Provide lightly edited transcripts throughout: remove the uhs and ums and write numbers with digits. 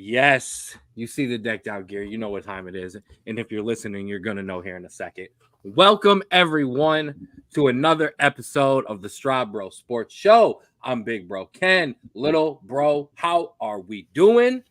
Yes, you see the decked out gear. You know what time it is. And if you're listening, you're going to know here in a second. Welcome, everyone, to another episode of the Straub Bros Sports Show. I'm Big Bro Ken. Little Bro, how are we doing?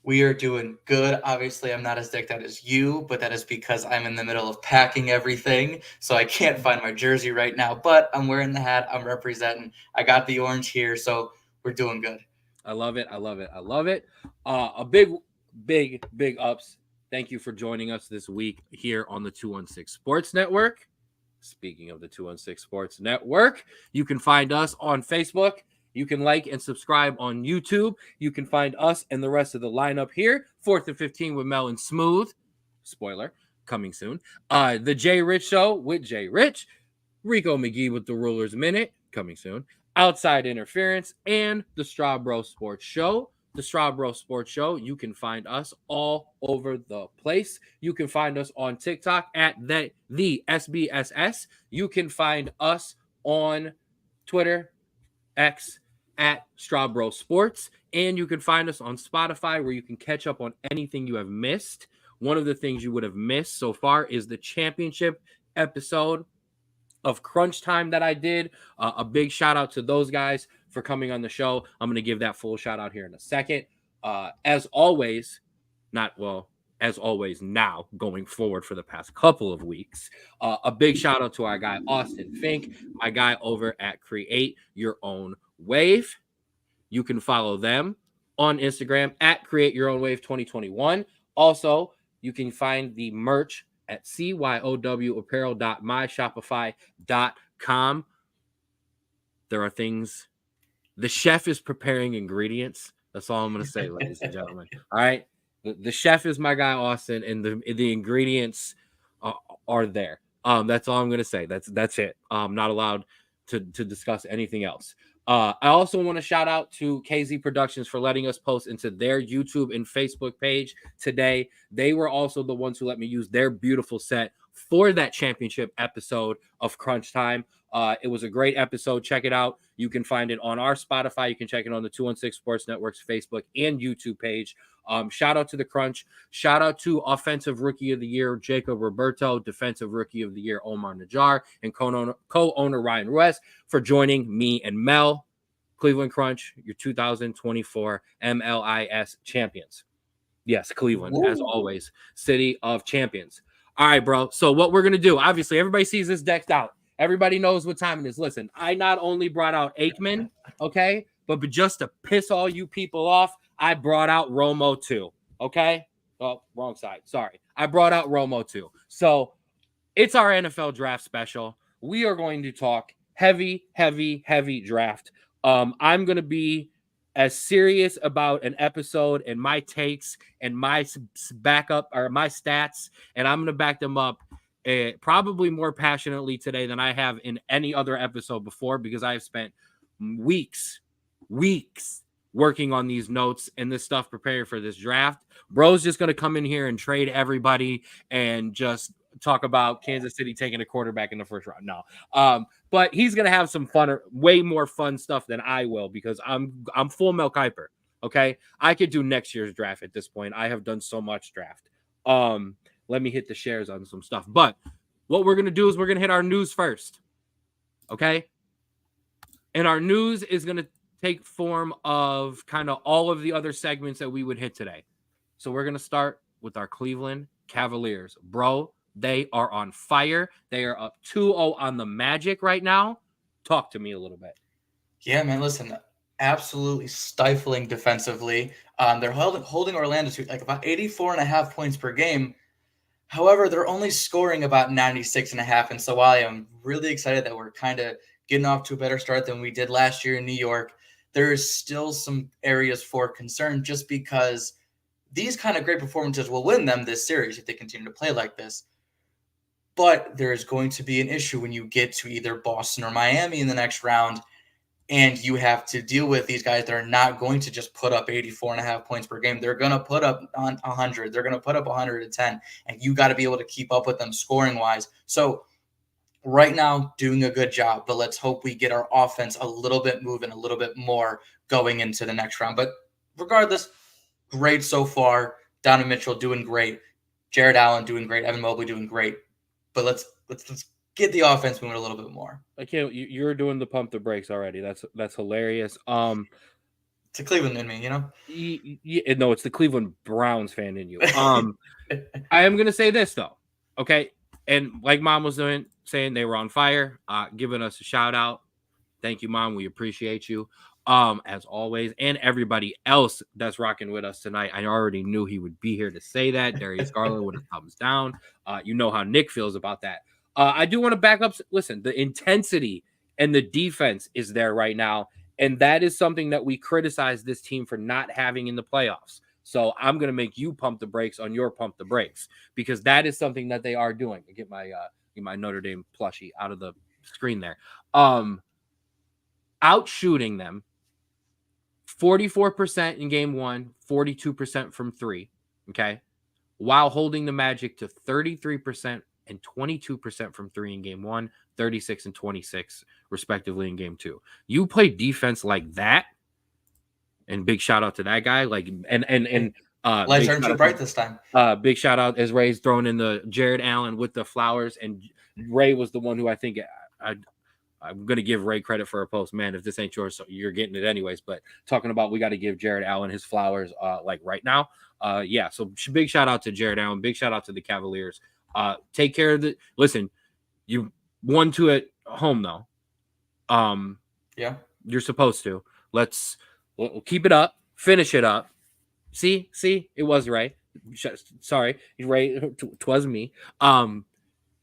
We are doing good. Obviously, I'm not as decked out as you, but that is because I'm in the middle of packing everything. So I can't find my jersey right now, but I'm wearing the hat. I'm representing. I got the orange here. So we're doing good. I love it. I love it. I love it. A big ups. Thank you for joining us this week here on the 216 Sports Network. Speaking of the 216 Sports Network, you can find us on Facebook. You can like and subscribe on YouTube. You can find us and the rest of the lineup here. 4th and 15 with Mel and Smooth. Spoiler, coming soon. The Jay Rich Show with Jay Rich. Rico McGee with the Ruler's Minute, coming soon. Outside Interference, and the Straub Bros Sports Show. The Straub Bros Sports Show, you can find us all over the place. You can find us on TikTok at the SBSS. You can find us on Twitter, X, at Straub Bros Sports. And you can find us on Spotify, where you can catch up on anything you have missed. One of the things you would have missed so far is the championship episode of Crunch Time that I did. A big shout out to those guys for coming on the show. I'm going to give that full shout out here in a second. As always, now going forward for the past couple of weeks, a big shout out to our guy Austin Fink, my guy over at Create Your Own Wave. You can follow them on Instagram at Create Your Own Wave 2021. Also, you can find the merch at cyowapparel.myshopify.com. There are things. The chef is preparing ingredients. That's all I'm going to say, ladies and gentlemen. All right. The chef is my guy, Austin, and the ingredients are there. That's all I'm going to say. That's it. I'm not allowed to discuss anything else. I also want to shout out to KZ Productions for letting us post into their YouTube and Facebook page today. They were also the ones who let me use their beautiful set for that championship episode of Crunch Time. It was a great episode. Check it out. You can find it on our Spotify. You can check it on the 216 Sports Network's Facebook and YouTube page. Shout out to the Crunch. Shout out to Offensive Rookie of the Year, Jacob Roberto, Defensive Rookie of the Year, Omar Najjar, and co-owner Ryan Ruiz for joining me and Mel. Cleveland Crunch, your 2024 MLIS champions. Yes, Cleveland, as always, City of Champions. All right, bro. So what we're going to do, obviously, everybody sees this decked out. Everybody knows what time it is. Listen, I not only brought out Aikman, okay, but just to piss all you people off, I brought out Romo too, okay? Oh, wrong side. Sorry. I brought out Romo too. So it's our NFL draft special. We are going to talk heavy draft. I'm going to be as serious about an episode and my takes and my backup or my stats, and I'm going to back them up probably more passionately today than I have in any other episode before, because I have spent weeks working on these notes and this stuff preparing for this draft. Bro's just going to come in here and trade everybody and just talk about Kansas City taking a quarterback in the first round. No. But he's going to have some fun, way more fun stuff than I will, because I'm full Mel Kiper. Okay. I could do next year's draft at this point. I have done so much draft. Let me hit the shares on some stuff. But what we're going to do is we're going to hit our news first. Okay. And our news is going to take form of kind of all of the other segments that we would hit today. So we're going to start with our Cleveland Cavaliers. Bro, they are on fire. They are up 2-0 on the Magic right now. Talk to me a little bit. Yeah, man, listen, absolutely stifling defensively. They're holding Orlando to like about 84.5 points per game. However, they're only scoring about 96.5. And so while I am really excited that we're kind of getting off to a better start than we did last year in New York, there is still some areas for concern, just because these kind of great performances will win them this series if they continue to play like this. But there is going to be an issue when you get to either Boston or Miami in the next round, and you have to deal with these guys that are not going to just put up 84.5 points per game. They're going to put up on 100. They're going to put up 110, and you got to be able to keep up with them scoring-wise. So right now, doing a good job, but let's hope we get our offense a little bit moving, a little bit more going into the next round. But regardless, great so far. Donovan Mitchell doing great. Jared Allen doing great. Evan Mobley doing great. But let's get the offense moving a little bit more. I can't. You're doing the pump the brakes already. That's hilarious. It's a Cleveland in me, you know. No, it's the Cleveland Browns fan in you. I am gonna say this though, okay? And like Mom was saying, they were on fire, giving us a shout out. Thank you, Mom. We appreciate you, as always, and everybody else that's rocking with us tonight. I already knew he would be here to say that. Darius Garland with a thumbs down. You know how Nick feels about that. I do want to back up. Listen, the intensity and the defense is there right now, and that is something that we criticize this team for not having in the playoffs. So I'm going to make you pump the brakes on your pump the brakes, because that is something that they are doing. I get my Notre Dame plushie out of the screen there. Outshooting them 44% in game 1, 42% from 3, okay? While holding the Magic to 33% and 22% from 3 in game 1, 36 and 26 respectively in game 2. You play defense like that, and big shout out to that guy. Like Lights aren't too bright this time. Big shout out as Ray's thrown in the Jared Allen with the flowers, and Ray was the one who I think I'm going to give Ray credit for a post. Man, if this ain't yours, so you're getting it anyways. But talking about, we got to give Jared Allen his flowers like right now. Yeah, so big shout out to Jared Allen. Big shout out to the Cavaliers. Take care of the. Listen, you won 2 at home though. Yeah, you're supposed to. We'll keep it up. Finish it up. See, it was Ray. Sorry, Ray. 'Twas me.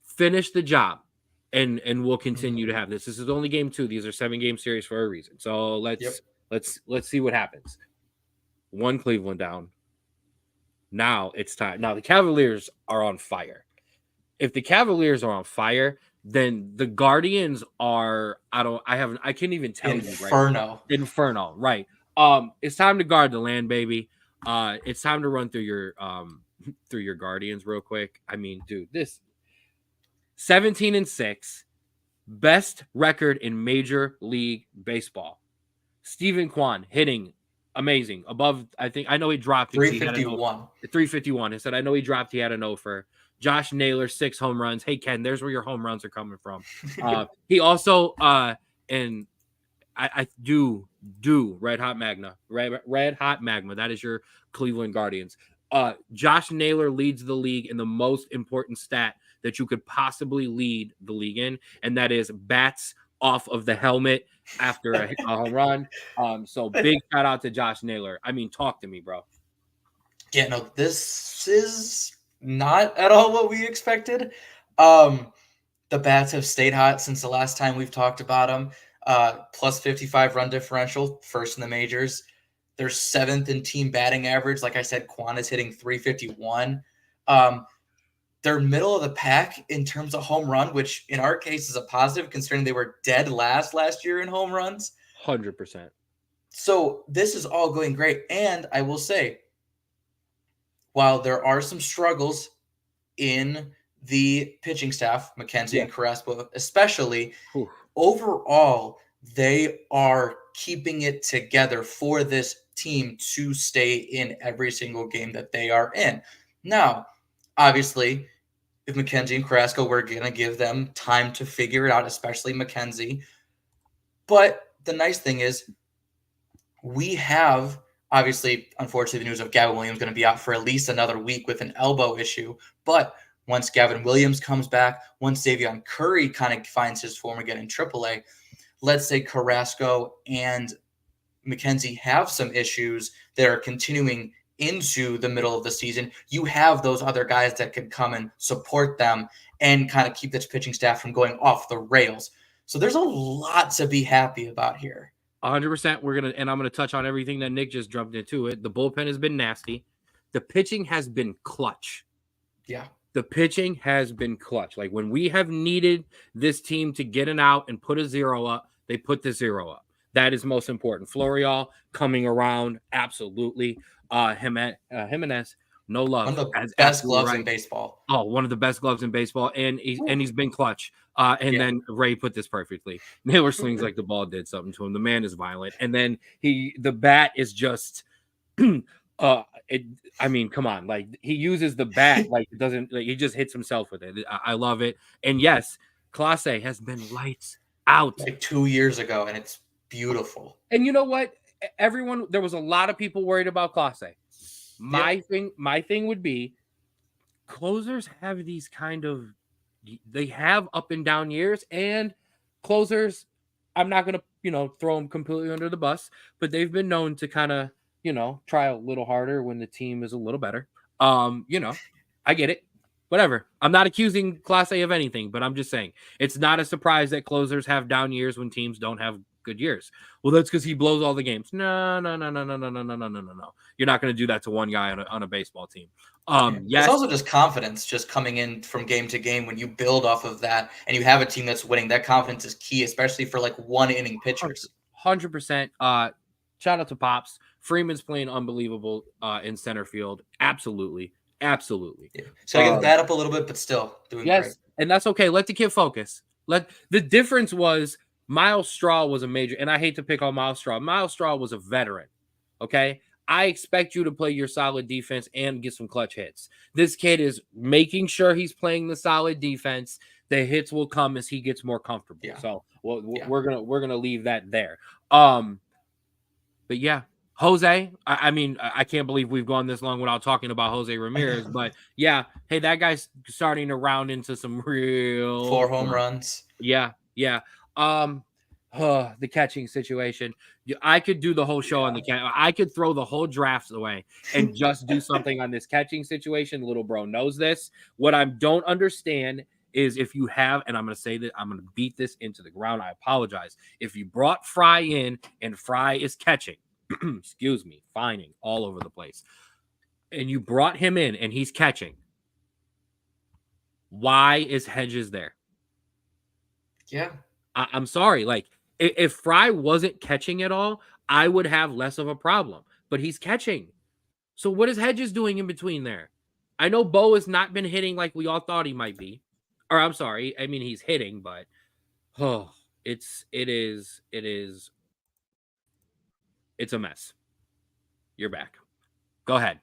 Finish the job. And we'll continue to have this. This is only game 2. These are 7-game series for a reason. So let's see what happens. 1 Cleveland down. Now it's time. Now the Cavaliers are on fire. If the Cavaliers are on fire, then the Guardians are. I can't even tell you. Right? Inferno. Right. It's time to guard the land, baby. It's time to run through your Guardians real quick. I mean, dude, this 17-6, best record in Major League Baseball. Steven Kwan hitting amazing. Above, I know he dropped 351. 351. He said, I know he dropped. He had an offer. Josh Naylor, 6 home runs. Hey, Ken, there's where your home runs are coming from. He also, and I do Red Hot Magma. Red Hot Magma. That is your Cleveland Guardians. Josh Naylor leads the league in the most important stat that you could possibly lead the league in, and that is bats off of the helmet after a home run. So big shout out to Josh Naylor. I mean, talk to me, bro. Yeah, no, this is not at all what we expected. The bats have stayed hot since the last time we've talked about them. Plus 55 run differential, first in the majors. They're 7th in team batting average. Like I said, Quan is hitting 351. They're middle of the pack in terms of home run, which in our case is a positive considering they were dead last year in home runs. 100%. So this is all going great. And I will say, while there are some struggles in the pitching staff, McKenzie and Carrasco especially, overall, they are keeping it together for this team to stay in every single game that they are in. Now, obviously, if McKenzie and Carrasco, we're going to give them time to figure it out, especially McKenzie. But the nice thing is we have, obviously, unfortunately, the news of Gavin Williams going to be out for at least another week with an elbow issue. But once Gavin Williams comes back, once Davion Curry kind of finds his form again in AAA, let's say Carrasco and McKenzie have some issues that are continuing into the middle of the season, you have those other guys that can come and support them and kind of keep this pitching staff from going off the rails. So there's a lot to be happy about here. 100%. I'm gonna touch on everything that Nick just jumped into it. The bullpen has been nasty. The pitching has been clutch. Yeah. The pitching has been clutch. Like when we have needed this team to get an out and put a 0 up, they put the 0 up. That is most important. Florial coming around, absolutely. Jimenez, no love. One of the best gloves in baseball. Oh, one of the best gloves in baseball, and he's been clutch. Then Ray put this perfectly. Naylor swings like the ball did something to him. The man is violent, and then the bat is just It. I mean, come on, like he uses the bat, like it doesn't. Like, he just hits himself with it. I love it. And yes, Classe has been lights out. Like 2 years ago, and it's beautiful. And you know what? Everyone, there was a lot of people worried about Classe. Yep. My thing would be closers have these kind of they have up and down years, and closers, I'm not gonna throw them completely under the bus, but they've been known to kind of try a little harder when the team is a little better. I get it. Whatever. I'm not accusing Class A of anything, but I'm just saying it's not a surprise that closers have down years when teams don't have good years. Well, that's because he blows all the games. No, no, no, no, no, no, no, no, no, no, no. You're not going to do that to one guy on a baseball team. It's Yes, also just confidence, just coming in from game to game. When you build off of that, and you have a team that's winning, that confidence is key, especially for like 1 inning pitchers. 100%. Shout out to Pops. Freeman's playing unbelievable in center field. Absolutely. Absolutely. Yeah. So I get the bat up a little bit, but still doing Yes, great. and that's okay. Let the kid focus. The difference was Miles Straw was a major, and I hate to pick on Miles Straw. Miles Straw was a veteran. Okay. I expect you to play your solid defense and get some clutch hits. This kid is making sure he's playing the solid defense. The hits will come as he gets more comfortable. Yeah. So Yeah. we're gonna leave that there. But yeah, Jose. I mean, I can't believe we've gone this long without talking about Jose Ramirez. But yeah, hey, that guy's starting to round into some real 4 home runs. Yeah, yeah. The catching situation. I could do the whole show on the catch. I could throw the whole drafts away and just do something on this catching situation. Little bro knows this. What I don't understand is if you have, and I'm going to say that I'm going to beat this into the ground. I apologize. If you brought Fry in and Fry is catching, excuse me, fining all over the place, and you brought him in and he's catching, why is Hedges there? Yeah. I'm sorry. Like, if Fry wasn't catching at all, I would have less of a problem. But he's catching. So what is Hedges doing in between there? I know Bo has not been hitting like we all thought he might be. Or I'm sorry. I mean, he's hitting, but it's a mess. You're back. Go ahead.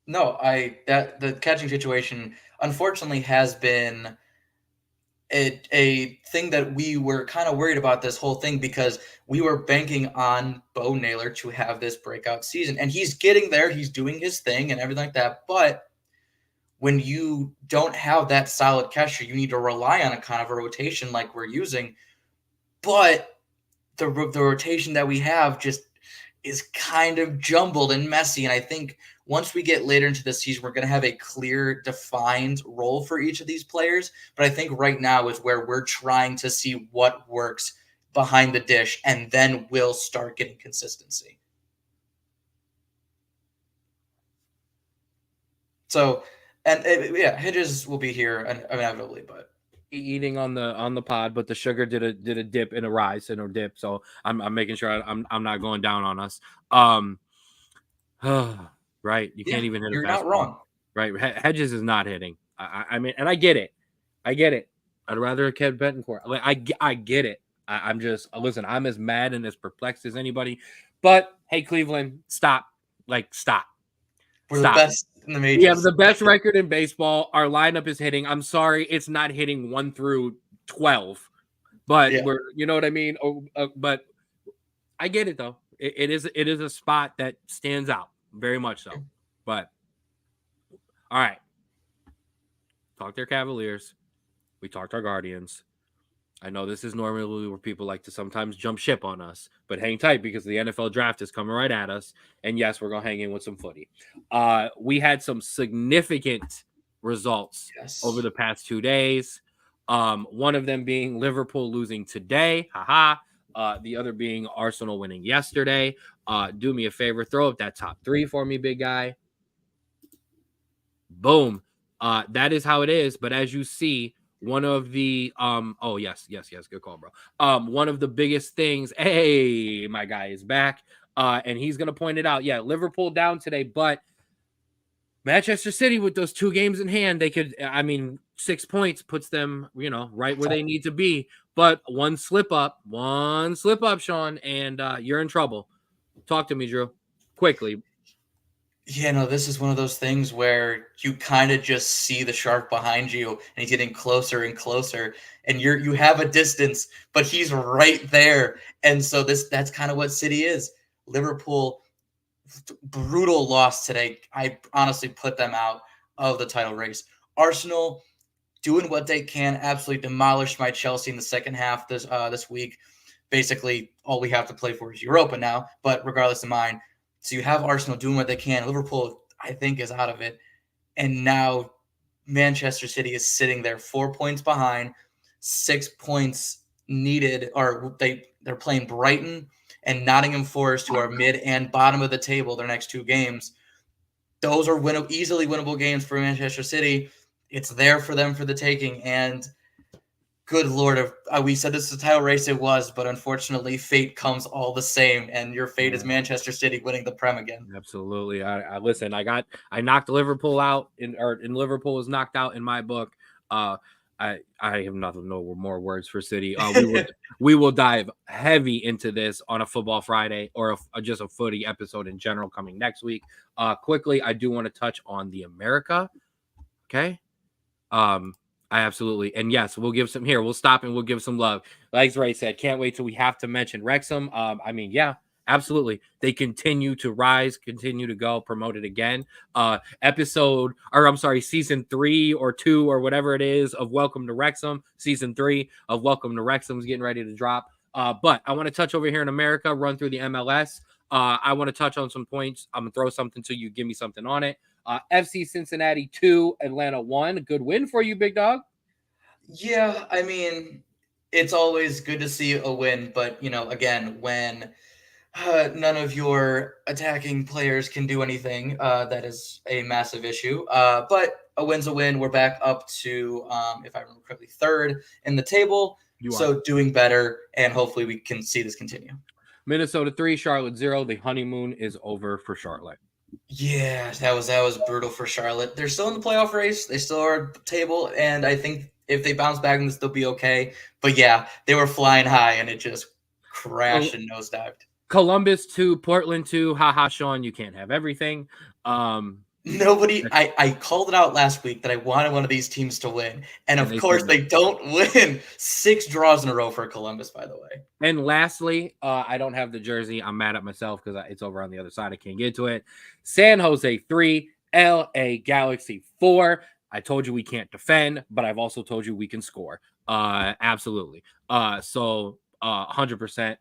No, the catching situation unfortunately has been a thing that we were kind of worried about this whole thing, because we were banking on Bo Naylor to have this breakout season, and he's getting there. He's doing his thing and everything like that. But when you don't have that solid catcher, you need to rely on a kind of a rotation like we're using. But the rotation that we have just is kind of jumbled and messy. And I think once we get later into the season, we're going to have a clear, defined role for each of these players. But I think right now is where we're trying to see what works behind the dish, and then we'll start getting consistency. So, and yeah, Hedges will be here inevitably, but Eating on the pod, but the sugar did a dip and a rise and a dip. So I'm making sure I'm not going down on us. Right. You can't even hit a fastball. You're not wrong. Right. Hedges is not hitting. I mean, and I get it. I'd rather have Kev Betancourt. Like, I get it. I'm just listen. I'm as mad and as perplexed as anybody. But hey, Cleveland, stop. Like, stop. We're the best in the majors. We have the best record in baseball. Our lineup is hitting. I'm sorry, it's not hitting 1 through 12, but we're, you know what I mean. But I get it though. It is a spot that stands out very much so. But all right, talked our Cavaliers. We talked our Guardians. I know this is normally where people like to sometimes jump ship on us, but hang tight because the NFL draft is coming right at us. And yes, we're going to hang in with some footy. We had some significant results over the past 2 days. One of them being Liverpool losing today. The other being Arsenal winning yesterday. Do me a favor, throw up that top 3 for me, big guy. Boom. That is how it is. But as you see, one of the yes, good call, bro. One of the biggest things, hey, my guy is back, and he's gonna point it out. Yeah, Liverpool down today, but Manchester City with those 2 games in hand, they could, 6 points puts them, right where they need to be. But one slip up, Sean, and you're in trouble. Talk to me, Drew. Quickly. Yeah, no, this is one of those things where you kind of just see the shark behind you and he's getting closer and closer and you have a distance, but he's right there. And so that's kind of what City is. Liverpool, brutal loss today. I honestly put them out of the title race. Arsenal doing what they can, absolutely demolished my Chelsea in the second half this week. Basically, all we have to play for is Europa now, but regardless of mine. So you have Arsenal doing what they can. Liverpool, I think, is out of it. And now Manchester City is sitting there 4 points behind, 6 points needed, or they're playing Brighton and Nottingham Forest, who are mid and bottom of the table their next two games. Those are easily winnable games for Manchester City. It's there for them for the taking. And good Lord, we said this is a title race, it was, but unfortunately, fate comes all the same. And your fate is Manchester City winning the Prem again. Absolutely. I listen. I knocked Liverpool out, and Liverpool was knocked out in my book. I have nothing, no more words for City. We will dive heavy into this on a Football Friday or just a footy episode in general coming next week. Quickly, I do want to touch on the America. Okay. I absolutely, and yes, we'll give some here. We'll stop and we'll give some love. Like Ray said, can't wait till we have to mention Wrexham. I mean, yeah, absolutely. They continue to rise, continue to go, promoted again. Season 3 or 2 or whatever it is of Welcome to Wrexham. Season 3 of Welcome to Wrexham is getting ready to drop. But I want to touch over here in America, run through the MLS. I want to touch on some points. I'm gonna throw something to you. Give me something on it. FC Cincinnati 2, Atlanta 1. Good win for you, big dog. Yeah, I mean, it's always good to see a win, but again, when none of your attacking players can do anything, that is a massive issue. But a win's a win. We're back up to, if I remember correctly, third in the table. So doing better, and hopefully we can see this continue. Minnesota 3, Charlotte 0. The honeymoon is over for Charlotte. Yeah, that was brutal for Charlotte. They're still in the playoff race. They still are at the table, and I think if they bounce back, they'll be okay. But yeah, they were flying high, and it just crashed and nosedived. Columbus 2, Portland 2. Haha, Sean, you can't have everything. I called it out last week that I wanted one of these teams to win. And of course, they don't win. 6 draws in a row for Columbus, by the way. And lastly, I don't have the jersey. I'm mad at myself because it's over on the other side. I can't get to it. San Jose 3, LA Galaxy 4. I told you we can't defend, but I've also told you we can score. Absolutely. 100%.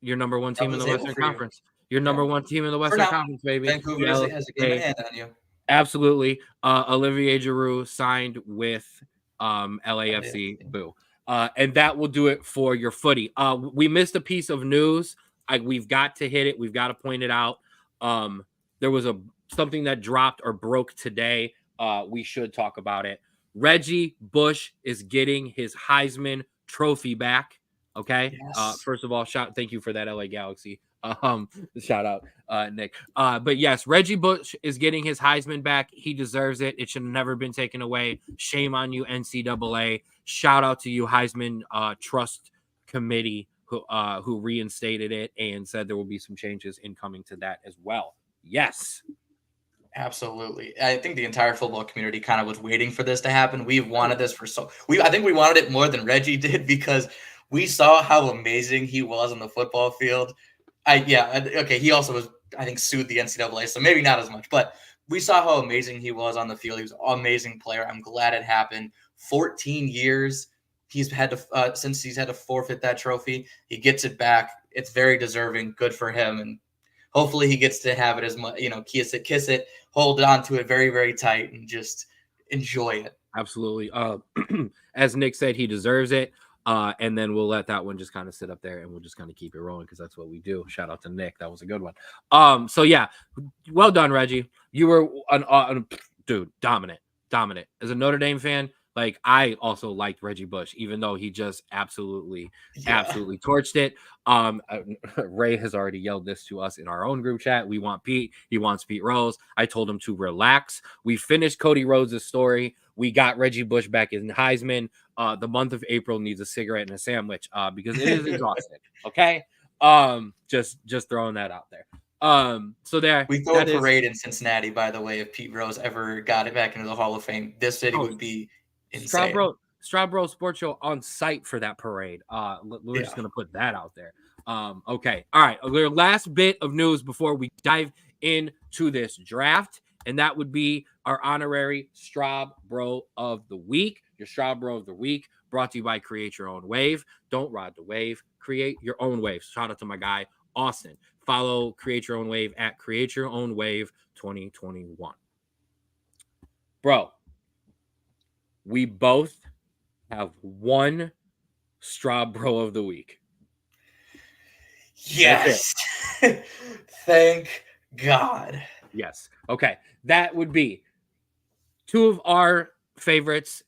Your number one team in the Western Conference. Your number one team in the Western Conference, baby. Vancouver has a game in hand on you. Absolutely. Olivier Giroud signed with LAFC. Boo. And that will do it for your footy. We missed a piece of news. We've got to hit it. We've got to point it out. There was something that dropped or broke today. We should talk about it. Reggie Bush is getting his Heisman Trophy back. Okay. Yes. First of all, thank you for that, LA Galaxy. Shout out, Nick. But yes, Reggie Bush is getting his Heisman back. He deserves it. It should have never been taken away. Shame on you, NCAA. Shout out to you, Heisman Trust Committee, who reinstated it and said there will be some changes incoming to that as well. Yes. Absolutely. I think the entire football community kind of was waiting for this to happen. We've wanted this I think we wanted it more than Reggie did because we saw how amazing he was on the football field. He also was, I think, sued the NCAA, so maybe not as much, but we saw how amazing he was on the field. He was an amazing player. I'm glad it happened. 14 years he's had to since he's had to forfeit that trophy. He gets it back. It's very deserving. Good for him, and hopefully he gets to have it as much. Kiss it, hold on to it very, very tight, and just enjoy it. Absolutely. As Nick said, he deserves it. And then we'll let that one just kind of sit up there and we'll just kind of keep it rolling because that's what we do. Shout out to Nick. That was a good one. So yeah, well done, Reggie. You were dude, dominant. As a Notre Dame fan, I also liked Reggie Bush, even though he just absolutely torched it. Ray has already yelled this to us in our own group chat. We want Pete. He wants Pete Rose. I told him to relax. We finished Cody Rhodes' story. We got Reggie Bush back in Heisman. The month of April needs a cigarette and a sandwich because it is exhausting. Okay. Just throwing that out there. So there We throw that a is. parade in Cincinnati, by the way. If Pete Rose ever got it back into the Hall of Fame, this city Oh, would be Straub insane. Bros, Straub Bros Sports Show on site for that parade. We're just Yeah. gonna put that out there. Okay, all right. Our last bit of news before we dive into this draft, and that would be our honorary Straub Bro of the Week. Your Straub Bro of the Week, brought to you by Create Your Own Wave. Don't ride the wave, create your own wave. Shout out to my guy Austin. Follow Create Your Own Wave at Create Your Own Wave 2021. Bro, we both have one Straw Bro of the Week. That's it. Yes. Thank God. Yes. Okay. That would be two of our favorites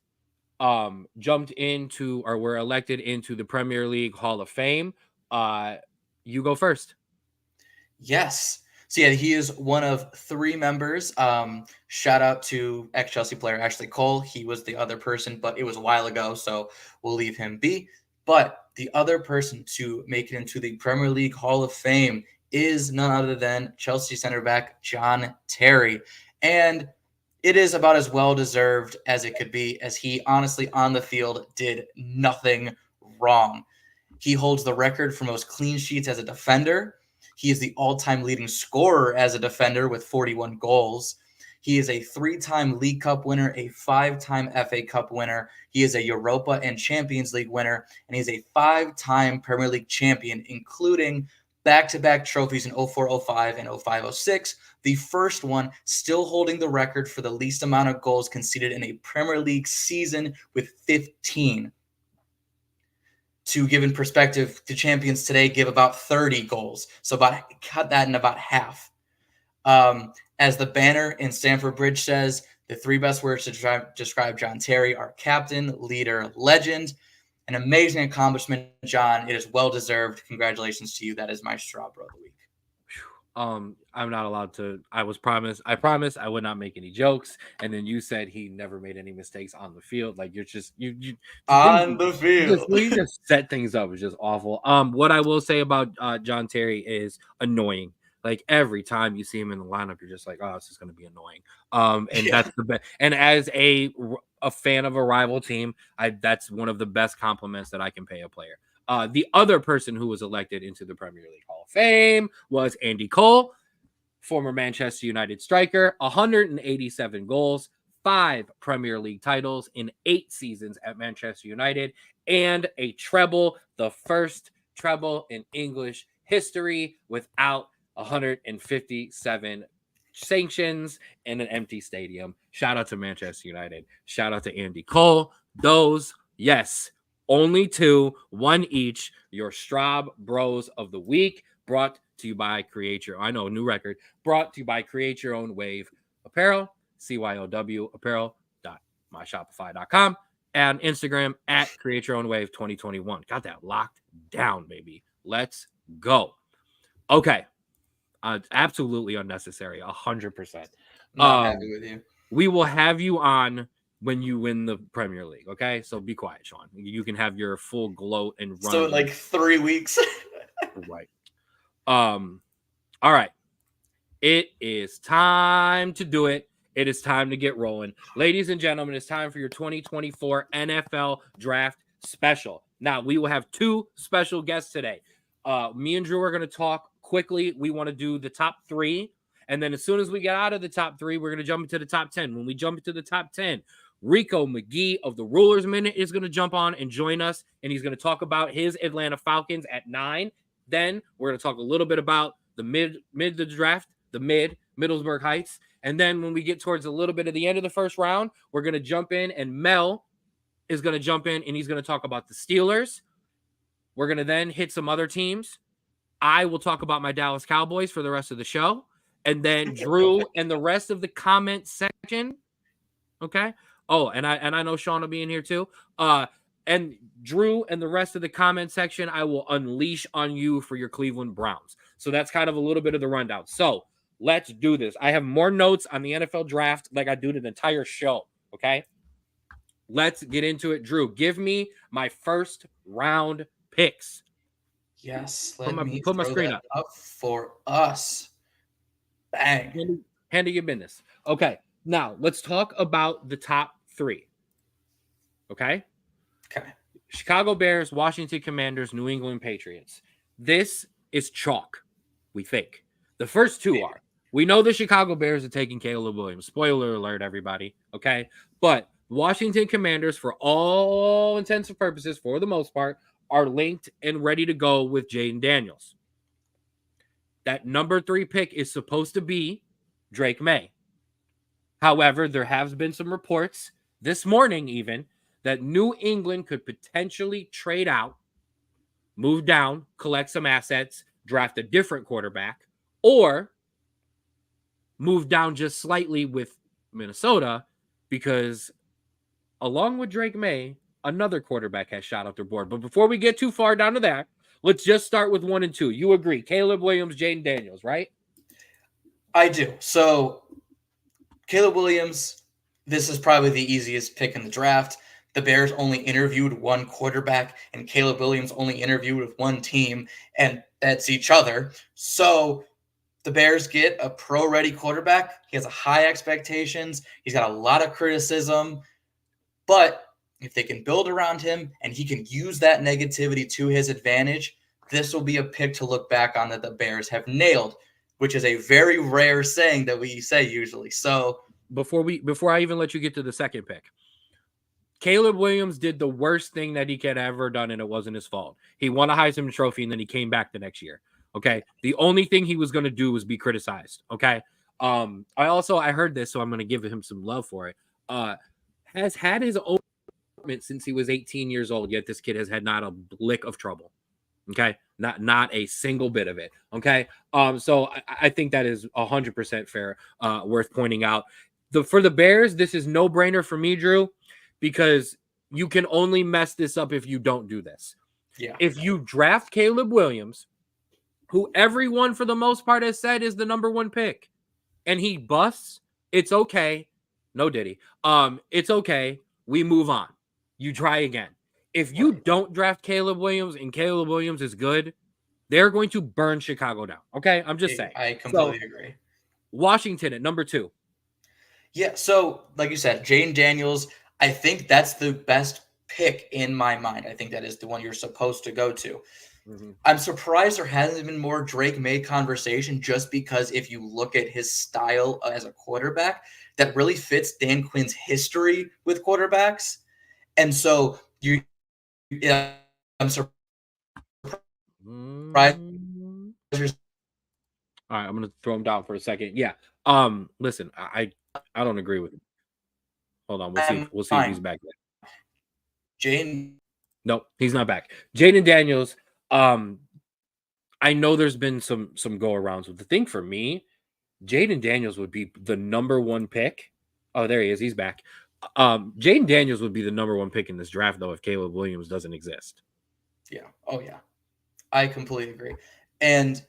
jumped into or were elected into the Premier League Hall of Fame. You go first. Yes. So yeah, he is one of three members. Shout out to ex-Chelsea player Ashley Cole. He was the other person, but it was a while ago, so we'll leave him be. But the other person to make it into the Premier League Hall of Fame is none other than Chelsea center back John Terry. And it is about as well deserved as it could be, as he honestly on the field did nothing wrong. He holds the record for most clean sheets as a defender. He is the all-time leading scorer as a defender with 41 goals. He is a 3-time League Cup winner, a 5-time FA Cup winner. He is a Europa and Champions League winner, and he's a 5-time Premier League champion, including back-to-back trophies in 04-05 and 05-06. The first one still holding the record for the least amount of goals conceded in a Premier League season with 15. To give in perspective, the champions today give about 30 goals. So cut that in about half. As the banner in Stamford Bridge says, the three best words to describe John Terry are captain, leader, legend. An amazing accomplishment, John. It is well deserved. Congratulations to you. That is my Straw Bro of the Week. I'm not allowed to. I promised I would not make any jokes, and then you said he never made any mistakes on the field. Like you're just you on the field. You just set things up. It's just awful. What I will say about John Terry is annoying. Like every time you see him in the lineup, you're just like, oh, this is going to be annoying. And that's the best. And as a fan of a rival team, that's one of the best compliments that I can pay a player. The other person who was elected into the Premier League Hall of Fame was Andy Cole, former Manchester United striker, 187 goals, 5 Premier League titles in 8 seasons at Manchester United, and a treble, the first treble in English history without 157 sanctions in an empty stadium. Shout out to Manchester United. Shout out to Andy Cole. Those, yes, only 2, 1 each. Your Straub Bros of the Week, brought to you by new record, brought to you by Create Your Own Wave Apparel, CYOW apparel.myshopify.com, and Instagram at Create Your Own Wave 2021. Got that locked down, baby. Let's go. Okay. Absolutely unnecessary, 100%. Not happy with you. We will have you on when you win the Premier League, okay? So be quiet, Sean. You can have your full gloat and run. So like 3 weeks. Right. All right. It is time to do it. It is time to get rolling. Ladies and gentlemen, it's time for your 2024 NFL Draft Special. Now, we will have 2 special guests today. Me and Drew are going to talk quickly. We want to do the top 3. And then as soon as we get out of the top 3, we're going to jump into the top 10. When we jump into the top 10, Rico McGee of the Rulers Minute is going to jump on and join us. And he's going to talk about his Atlanta Falcons at 9. Then we're going to talk a little bit about the mid of the draft, Middlesbrough Heights. And then when we get towards a little bit of the end of the first round, we're going to jump in, and Mel is going to jump in, and he's going to talk about the Steelers. We're going to then hit some other teams. I will talk about my Dallas Cowboys for the rest of the show. And then Drew and the rest of the comment section. Okay. Oh, and I know Sean will be in here too. And Drew and the rest of the comment section, I will unleash on you for your Cleveland Browns. So that's kind of a little bit of the rundown. So let's do this. I have more notes on the NFL draft like I do the entire show. Okay. Let's get into it. Drew, give me my first round picks. Yes, let me Put my throw screen that up. up for us. Bang. Handle your business. Okay, now let's talk about the top three. Okay, Okay. Chicago Bears, Washington Commanders, New England Patriots. This is chalk, we think. The first two are. We know the Chicago Bears are taking Caleb Williams. Spoiler alert, everybody. Okay. But Washington Commanders, for all intents and purposes, for the most part, are linked and ready to go with Jaden Daniels. That number 3 pick is supposed to be Drake May. However, there have been some reports this morning, even, that New England could potentially trade out, move down, collect some assets, draft a different quarterback, or move down just slightly with Minnesota because, along with Drake May, another quarterback has shot up their board. But before we get too far down to that, let's just start with 1 and 2. You agree? Caleb Williams, Jaden Daniels, right? I do. So, Caleb Williams, this is probably the easiest pick in the draft. The Bears only interviewed one quarterback, and Caleb Williams only interviewed with one team, and that's each other. So, the Bears get a pro-ready quarterback. He has high expectations. He's got a lot of criticism. But if they can build around him and he can use that negativity to his advantage, this will be a pick to look back on that the Bears have nailed, which is a very rare saying that we say usually. So before I even let you get to the second pick, Caleb Williams did the worst thing that he could have ever done, and it wasn't his fault. He won a Heisman Trophy, and then he came back the next year. Okay. The only thing he was going to do was be criticized. Okay. I heard this, so I'm going to give him some love for it. Has had his own since he was 18 years old, yet this kid has had not a lick of trouble. Okay. Not a single bit of it. Okay. So I think that is 100% fair, worth pointing out. For the Bears, this is no brainer for me, Drew, because you can only mess this up if you don't do this. Yeah. If you draft Caleb Williams, who everyone for the most part has said is the number 1 pick, and he busts, it's okay. No Diddy. It's okay. We move on. You try again. If you don't draft Caleb Williams and Caleb Williams is good, they're going to burn Chicago down. Okay? I'm just saying. I completely agree. Washington at number 2. Yeah, so like you said, Jaden Daniels, I think that's the best pick in my mind. I think that is the one you're supposed to go to. Mm-hmm. I'm surprised there hasn't been more Drake May conversation, just because if you look at his style as a quarterback, that really fits Dan Quinn's history with quarterbacks. And so I'm surprised. All right, I'm gonna throw him down for a second. Yeah. Listen, I don't agree with him. Hold on, we'll see if he's back there. Jaden. Nope, he's not back. Jaden Daniels. I know there's been some go arounds with the thing for me. Jaden Daniels would be the number 1 pick. Oh, there he is. He's back. Jaden Daniels would be the number 1 pick in this draft, though, if Caleb Williams doesn't exist. Yeah. Oh, yeah. I completely agree. And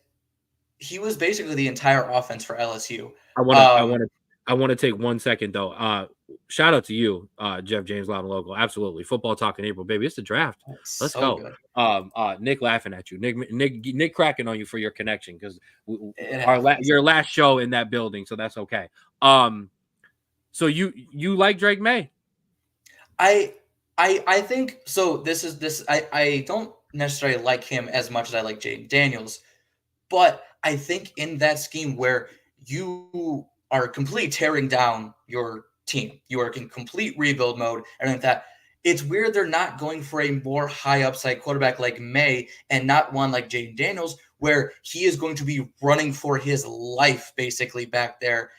he was basically the entire offense for LSU. I want to take 1 second though. Shout out to you, Jeff James, Loud and Local. Absolutely, football talk in April, baby. It's the draft. Let's go. Good. Nick laughing at you, Nick cracking on you for your connection, because your last show in that building, so that's okay. So you like Drake May? I think so. I don't necessarily like him as much as I like Jaden Daniels, but I think in that scheme where you are completely tearing down your team, you are in complete rebuild mode, and like that, it's weird they're not going for a more high upside quarterback like May and not one like Jaden Daniels, where he is going to be running for his life basically back there.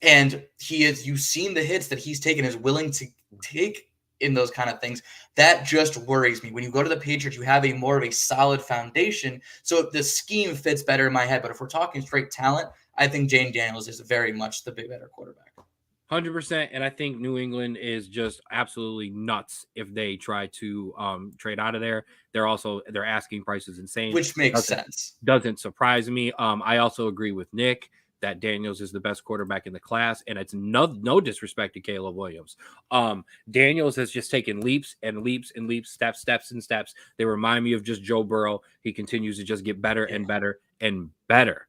And you've seen the hits that he's taken, is willing to take in those kind of things. That just worries me. When you go to the Patriots, you have more of a solid foundation. So the scheme fits better in my head. But if we're talking straight talent, I think Jaden Daniels is very much the better quarterback. 100%. And I think New England is just absolutely nuts if they try to trade out of there. Their asking price is insane. Which makes sense. Doesn't surprise me. I also agree with Nick that Daniels is the best quarterback in the class, and it's no disrespect to Caleb Williams. Daniels has just taken leaps and leaps and leaps, steps and steps. They remind me of just Joe Burrow. He continues to just get better and better and better.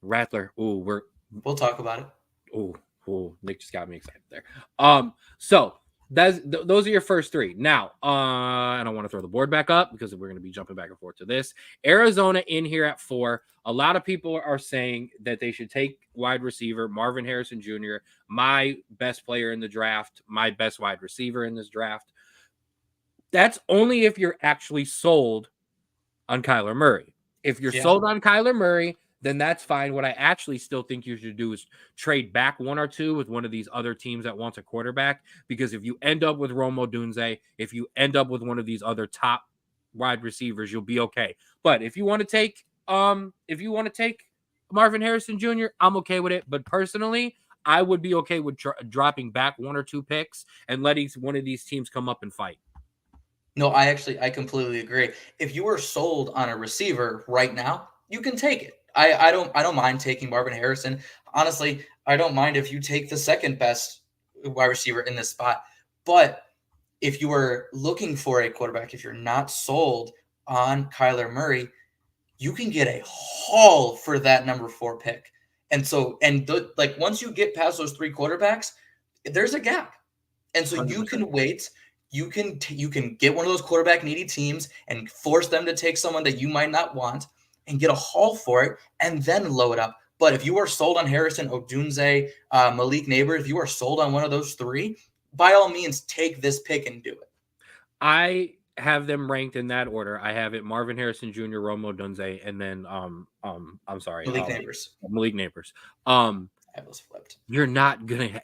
Rattler. Ooh, we'll talk about it. Ooh, Nick just got me excited there. So those are your first three. Now, I don't want to throw the board back up because we're going to be jumping back and forth to this. Arizona in here at 4. A lot of people are saying that they should take wide receiver Marvin Harrison Jr., my best player in the draft, my best wide receiver in this draft. That's only if you're actually sold on Kyler Murray. If you're sold on Kyler Murray, then that's fine. What I actually still think you should do is trade back 1 or 2 with one of these other teams that wants a quarterback. Because if you end up with Rome Odunze, if you end up with one of these other top wide receivers, you'll be okay. But if you want to take Marvin Harrison Jr., I'm okay with it. But personally, I would be okay with dropping back 1 or 2 picks and letting one of these teams come up and fight. No, I completely agree. If you are sold on a receiver right now, you can take it. I don't mind taking Marvin Harrison. Honestly, I don't mind if you take the second best wide receiver in this spot. But if you are looking for a quarterback, if you're not sold on Kyler Murray, you can get a haul for that number 4 pick. And so, once you get past those 3 quarterbacks, there's a gap. And so 100%. You can wait. You can get one of those quarterback needy teams and force them to take someone that you might not want and get a haul for it and then load up. But if you are sold on Harrison, Odunze, Malik Neighbor, if you are sold on one of those 3, by all means, take this pick and do it. I have them ranked in that order. I have it Marvin Harrison Jr., Rome Odunze, and then I'm sorry, Malik Neighbors. Malik Neighbors. I have those flipped. You're not gonna.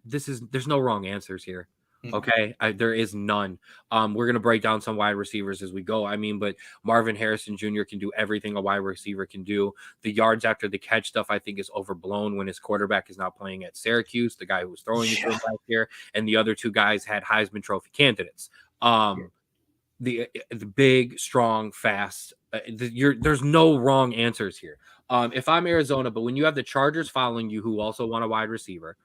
There's no wrong answers here. Okay, there is none. We're gonna break down some wide receivers as we go. I mean, but Marvin Harrison Jr. can do everything a wide receiver can do. The yards after the catch stuff, I think, is overblown when his quarterback is not playing at Syracuse, the guy who was throwing it last year, and the other 2 guys had Heisman Trophy candidates. The big, strong, fast. There's no wrong answers here. If I'm Arizona, but when you have the Chargers following you, who also want a wide receiver,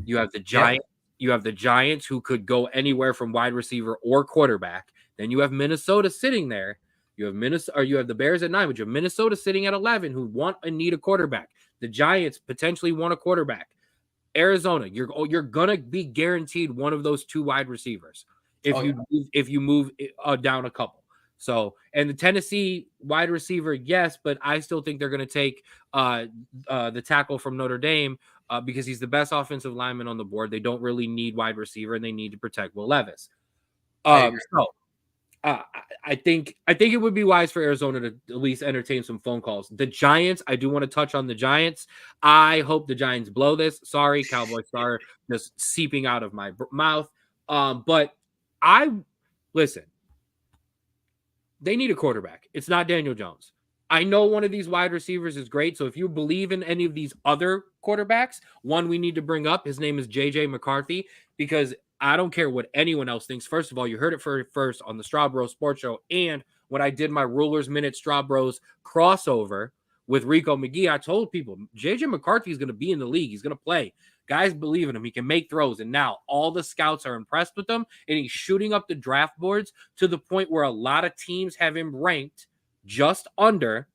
you have the Giants. Yeah. You have the Giants, who could go anywhere from wide receiver or quarterback. Then you have Minnesota sitting there. You have the Bears at 9, but you have Minnesota sitting at 11, who want and need a quarterback. The Giants potentially want a quarterback. Arizona, you're gonna be guaranteed one of those 2 wide receivers if you move down a couple. So, and the Tennessee wide receiver, yes, but I still think they're going to take the tackle from Notre Dame because he's the best offensive lineman on the board. They don't really need wide receiver, and they need to protect Will Levis. I think it would be wise for Arizona to at least entertain some phone calls. The Giants, I do want to touch on the Giants. I hope the Giants blow this. Sorry, Cowboy Star, just seeping out of my mouth. But listen. They need a quarterback. It's not Daniel Jones. I know one of these wide receivers is great. So if you believe in any of these other quarterbacks, one we need to bring up, his name is J.J. McCarthy, because I don't care what anyone else thinks. First of all, you heard it first on the Straub Bros Sports Show. And when I did my Rulers Minute Straub Bros crossover with Rico McGee, I told people J.J. McCarthy is going to be in the league. He's going to play. Guys believe in him. He can make throws. And now all the scouts are impressed with him. And he's shooting up the draft boards to the point where a lot of teams have him ranked just under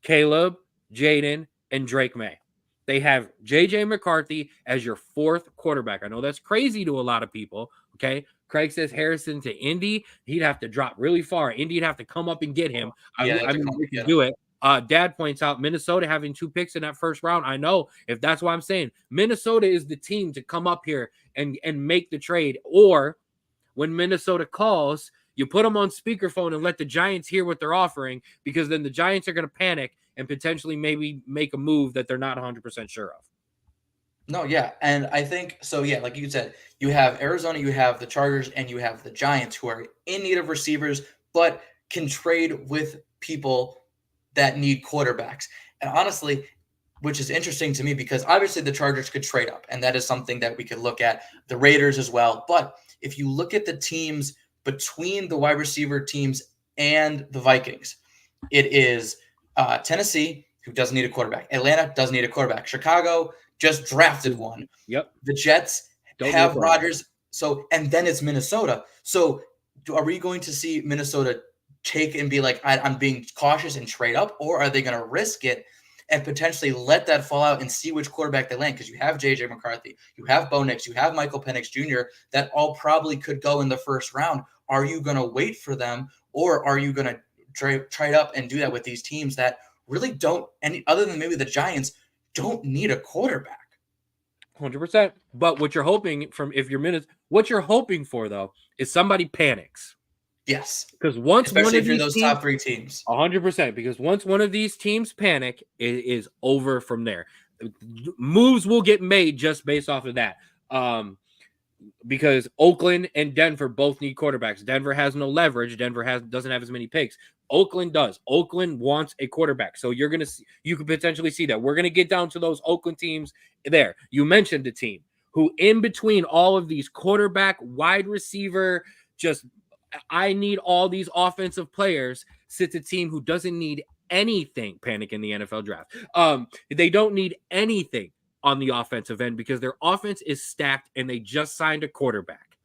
Caleb, Jaden, and Drake May. They have J.J. McCarthy as your 4th quarterback. I know that's crazy to a lot of people. Okay. Craig says Harrison to Indy. He'd have to drop really far. Indy'd have to come up and get him. I mean, we can do it. Dad points out Minnesota having 2 picks in that first round. I know, if that's what I'm saying. Minnesota is the team to come up here and make the trade. Or when Minnesota calls, you put them on speakerphone and let the Giants hear what they're offering, because then the Giants are going to panic and potentially maybe make a move that they're not 100% sure of. No, yeah. And I think, so yeah, like you said, you have Arizona, you have the Chargers, and you have the Giants, who are in need of receivers, but can trade with people that need quarterbacks. And honestly, which is interesting to me, because obviously the Chargers could trade up, and that is something that we could look at. The Raiders as well. But if you look at the teams between the wide receiver teams and the Vikings, It is Tennessee, who doesn't need a quarterback. Atlanta doesn't need a quarterback. Chicago just drafted one. Yep. The Jets Don't need a have quarterback. Rodgers. So, and then it's Minnesota. So, are we going to see Minnesota take and be like, I'm being cautious and trade up, or are they going to risk it and potentially let that fall out and see which quarterback they land? Because you have JJ McCarthy, you have Bo Nix, you have Michael Penix Jr. that all probably could go in the first round. Are you going to wait for them, or are you going to trade up and do that with these teams that really don't, any other than maybe the Giants, don't need a quarterback? 100%. But what you're hoping from, if you're minutes, what you're hoping for though is somebody panics. Yes, because once especially one of if you're these those teams, top three teams, 100%. Because once one of these teams panic, it is over from there. Moves will get made just based off of that. Because Oakland and Denver both need quarterbacks. Denver has no leverage. Denver doesn't have as many picks. Oakland does. Oakland wants a quarterback. So you could potentially see that. We're gonna get down to those Oakland teams there. You mentioned the team who, in between all of these quarterback, wide receiver, just I need all these offensive players, sits a team who doesn't need anything. Panic in the NFL draft. They don't need anything on the offensive end because their offense is stacked and they just signed a quarterback.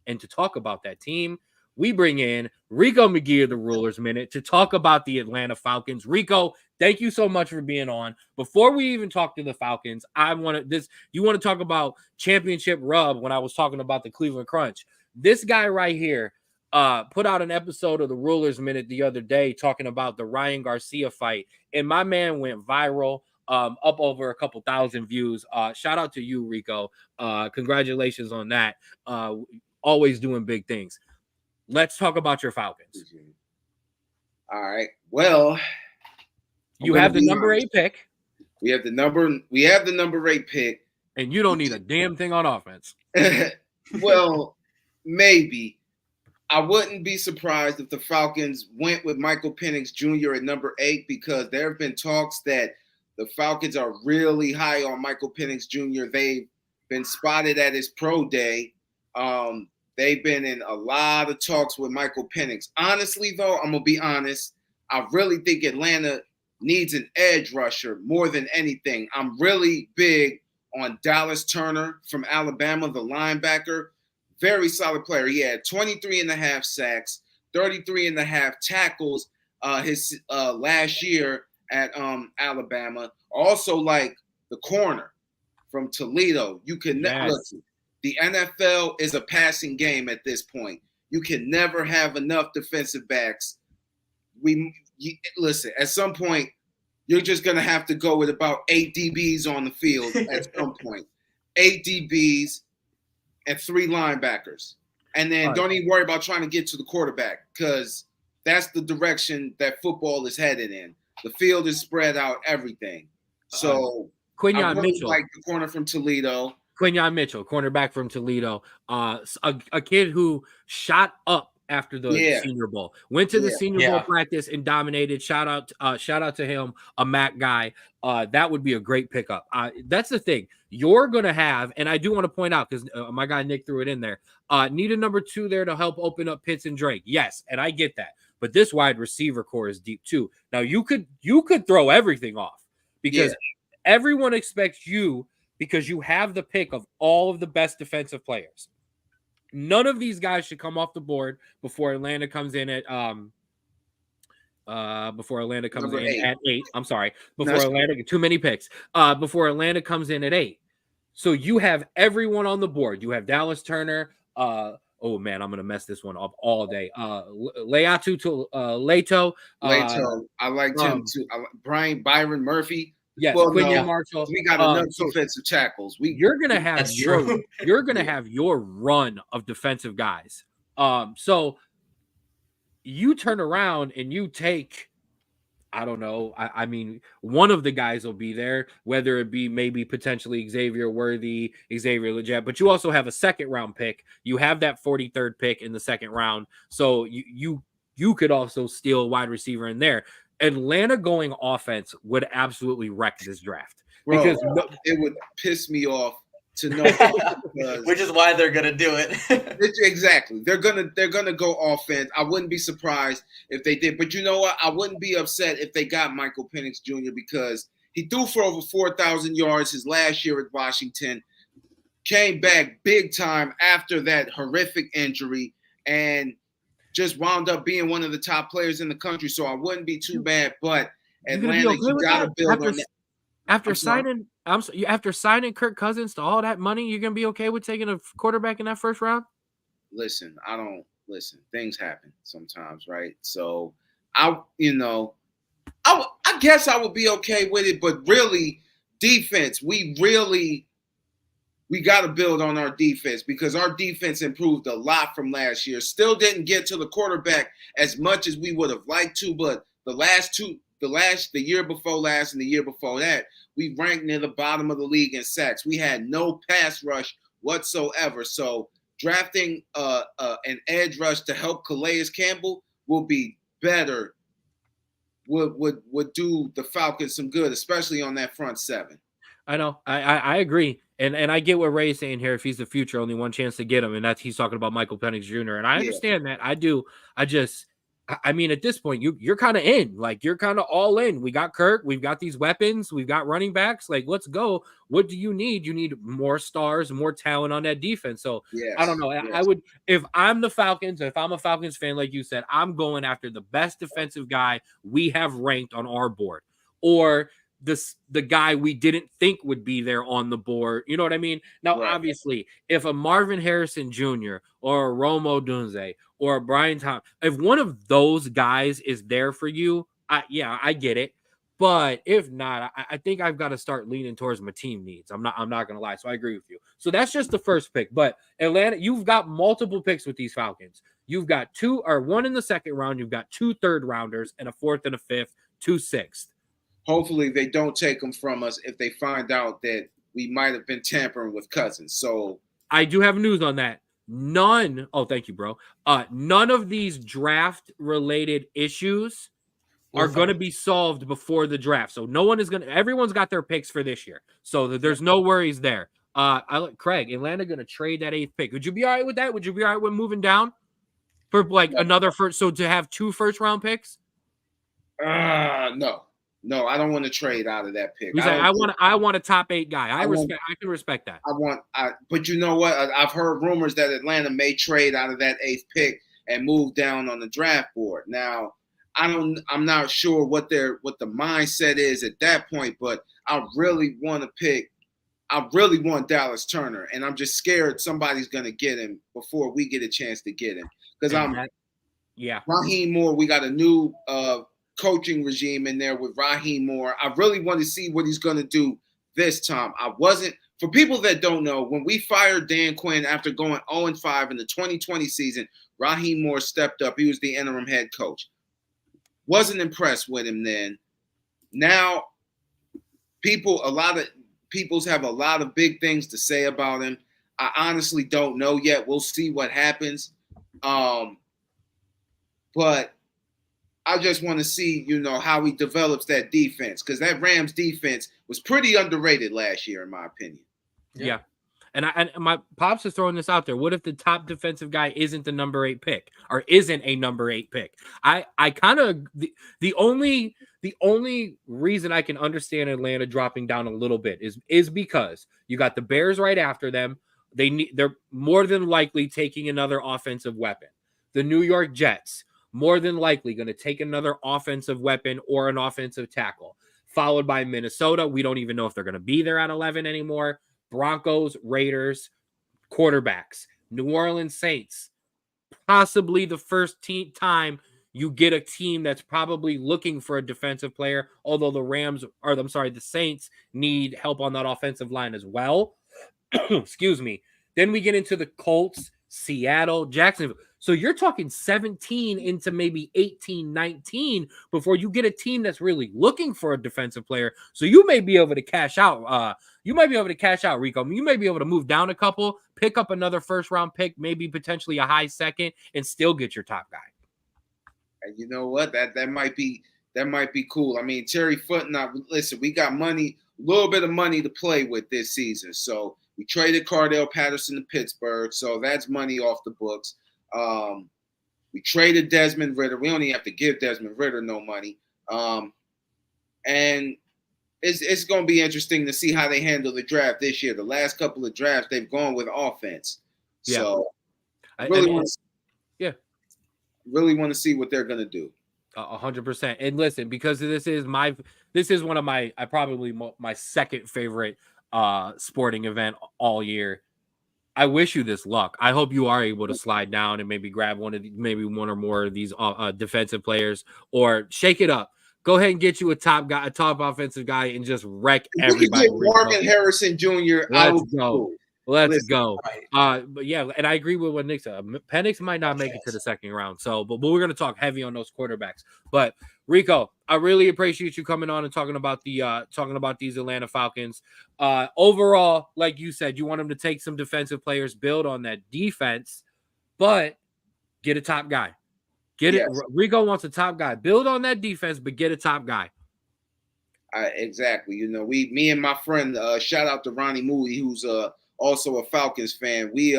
And to talk about that team, we bring in Rico McGee of the Rulers Minute to talk about the Atlanta Falcons. Rico, thank you so much for being on. Before we even talk to the Falcons, you want to talk about championship rub when I was talking about the Cleveland Crunch. This guy right here put out an episode of the Rulers Minute the other day talking about the Ryan Garcia fight, and my man went viral. Up over a couple thousand views. Shout out to you, Rico. Congratulations on that. Always doing big things. Let's talk about your Falcons. All right. Well, you have the number 8 pick. We have the number 8 pick. And you don't need a damn thing on offense. Well, maybe. I wouldn't be surprised if the Falcons went with Michael Penix Jr. at number 8 because there have been talks that the Falcons are really high on Michael Penix Jr. They've been spotted at his pro day. They've been in a lot of talks with Michael Penix. Honestly, though, I'm going to be honest. I really think Atlanta needs an edge rusher more than anything. I'm really big on Dallas Turner from Alabama, the linebacker. Very solid player. He had 23.5 sacks, 33.5 tackles his last year at Alabama. Also, like the corner from Toledo. You can look. The NFL is a passing game at this point. You can never have enough defensive backs. Listen, at some point, you're just going to have to go with about 8 DBs on the field at some point. 8 DBs and 3 linebackers. And then don't even worry about trying to get to the quarterback because that's the direction that football is headed in. The field is spread out, everything. So Quinyon really Mitchell, like the corner from Toledo. Quinyon Mitchell, cornerback from Toledo, a kid who shot up after the Senior Bowl, went to the Senior Bowl practice and dominated. Shout out to him, a MAC guy. That would be a great pickup. That's the thing you're gonna have, and I do want to point out because my guy Nick threw it in there. Need a number 2 there to help open up Pitts and Drake. Yes, and I get that, but this wide receiver core is deep too. Now you could throw everything off because everyone expects you. Because you have the pick of all of the best defensive players. None of these guys should come off the board before Atlanta comes in at Number 8. At 8. I'm sorry. Too many picks. Before Atlanta comes in at 8. So you have everyone on the board. You have Dallas Turner. Oh man, I'm gonna mess this one up all day. Leto. Leto. I like him too. Byron Murphy. Yes, well, Quinyon Marshall. We got enough defensive tackles. You're gonna have your run of defensive guys. So you turn around and you take, I don't know. I mean, one of the guys will be there, whether it be maybe potentially Xavier Worthy, Xavier Legette, but you also have a 2nd round pick. You have that 43rd pick in the 2nd round, so you could also steal a wide receiver in there. Atlanta going offense would absolutely wreck this draft. Bro, because it would piss me off to know because which is why they're gonna do it. exactly. They're gonna go offense. I wouldn't be surprised if they did. But you know what? I wouldn't be upset if they got Michael Penix Jr. because he threw for over 4,000 yards his last year at Washington, came back big time after that horrific injury, and just wound up being one of the top players in the country. So I wouldn't be too bad. But Atlanta, you got to build on that. After signing Kirk Cousins to all that money, you're gonna be okay with taking a quarterback in that first round? Listen. Things happen sometimes, right? So I guess I would be okay with it, but really, defense, we got to build on our defense because our defense improved a lot from last year. Still didn't get to the quarterback as much as we would have liked to, but the year before last and the year before that, we ranked near the bottom of the league in sacks. We had no pass rush whatsoever. So drafting an edge rush to help Calais Campbell will be better. Would do the Falcons some good, especially on that front seven. I know. I agree. And I get what Ray's saying here. If he's the future, only one chance to get him. And that's he's talking about Michael Penix Jr. And I understand that. I do. I mean, at this point, you're kind of in. Like, you're kind of all in. We got Kirk. We've got these weapons. We've got running backs. Like, let's go. What do you need? You need more stars, more talent on that defense. So, I don't know. I would, if I'm the Falcons, if I'm a Falcons fan, like you said, I'm going after the best defensive guy we have ranked on our board. Or the guy we didn't think would be there on the board. You know what I mean? Now, obviously, if a Marvin Harrison Jr. or a Rome Odunze or a Brian Thomas, if one of those guys is there for you, I get it. But if not, I think I've got to start leaning towards my team needs. I'm not gonna lie. So I agree with you. So that's just the first pick. But Atlanta, you've got multiple picks with these Falcons. You've got one in the second round, you've got 2 third-rounders, and a 4th and a 5th, 2 6th. Hopefully they don't take them from us if they find out that we might have been tampering with Cousins. So I do have news on that. Thank you, bro. None of these draft-related issues are going to be solved before the draft. So everyone's got their picks for this year. So there's no worries there. Craig, Atlanta going to trade that 8th pick. Would you be all right with that? Would you be all right with moving down for another first? So to have 2 first-round picks? No, I don't want to trade out of that pick. I want a top 8 guy. I can respect that. But you know what? I've heard rumors that Atlanta may trade out of that 8th pick and move down on the draft board. Now, I'm not sure what the mindset is at that point, but I really want Dallas Turner, and I'm just scared somebody's going to get him before we get a chance to get him. Because Raheem Moore, we got a new coaching regime in there with Raheem Moore. I really want to see what he's going to do this time. For people that don't know, when we fired Dan Quinn after going 0-5 in the 2020 season, Raheem Moore stepped up. He was the interim head coach. Wasn't impressed with him then. Now, a lot of people have a lot of big things to say about him. I honestly don't know yet. We'll see what happens. But I just want to see, how he develops that defense, because that Rams defense was pretty underrated last year, in my opinion. Yeah. And my pops is throwing this out there. What if the top defensive guy isn't the number 8 pick or isn't a number 8 pick? I kind of the only reason I can understand Atlanta dropping down a little bit is because you got the Bears right after them. They're more than likely taking another offensive weapon. The New York Jets more than likely going to take another offensive weapon or an offensive tackle, followed by Minnesota. We don't even know if they're going to be there at 11 anymore. Broncos, Raiders, quarterbacks, New Orleans Saints, possibly the first time you get a team that's probably looking for a defensive player, although the Saints need help on that offensive line as well. Excuse me. Then we get into the Colts, Seattle, Jacksonville. So you're talking 17 into maybe 18, 19 before you get a team that's really looking for a defensive player. So you may be able to cash out. Rico. You may be able to move down a couple, pick up another first-round pick, maybe potentially a high second, and still get your top guy. And you know what? That might be cool. I mean, Terry Foot. Listen, we got money, a little bit of money to play with this season, so We traded Cardell Patterson to Pittsburgh, so that's money off the books. We traded Desmond Ritter. We don't even have to give Desmond Ritter no money. And it's going to be interesting to see how they handle the draft this year. The last couple of drafts, they've gone with offense. Yeah. So I really mean, really want to see what they're going to do. 100%. And listen, because this is one of my my second favorite sporting event all year. I wish you this luck. I hope you are able to slide down and maybe grab one or more of these defensive players, or shake it up. Go ahead and get you a top offensive guy, and just wreck everybody. Marvin Harrison Jr. Let's go. Let's go. Right. But yeah, and I agree with what Nick said. Penix might not make it to the second round. So, but we're gonna talk heavy on those quarterbacks. But Rico, I really appreciate you coming on and talking about these Atlanta Falcons. Overall, like you said, you want them to take some defensive players, build on that defense, but get a top guy. Rico wants a top guy. Build on that defense, but get a top guy. Exactly. You know, me and my friend, shout out to Ronnie Moody, who's also a Falcons fan. We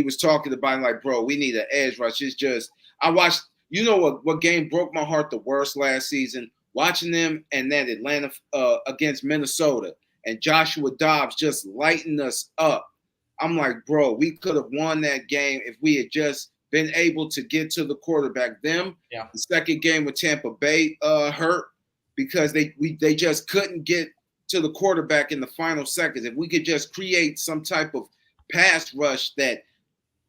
was talking about it, like, bro, we need an edge rush. It's just, I watched, you know what game broke my heart the worst last season? Watching them and then Atlanta against Minnesota and Joshua Dobbs just lighting us up. I'm like, bro, we could have won that game if we had just been able to get to the quarterback. The second game with Tampa Bay hurt because they just couldn't get to the quarterback in the final seconds. If we could just create some type of pass rush that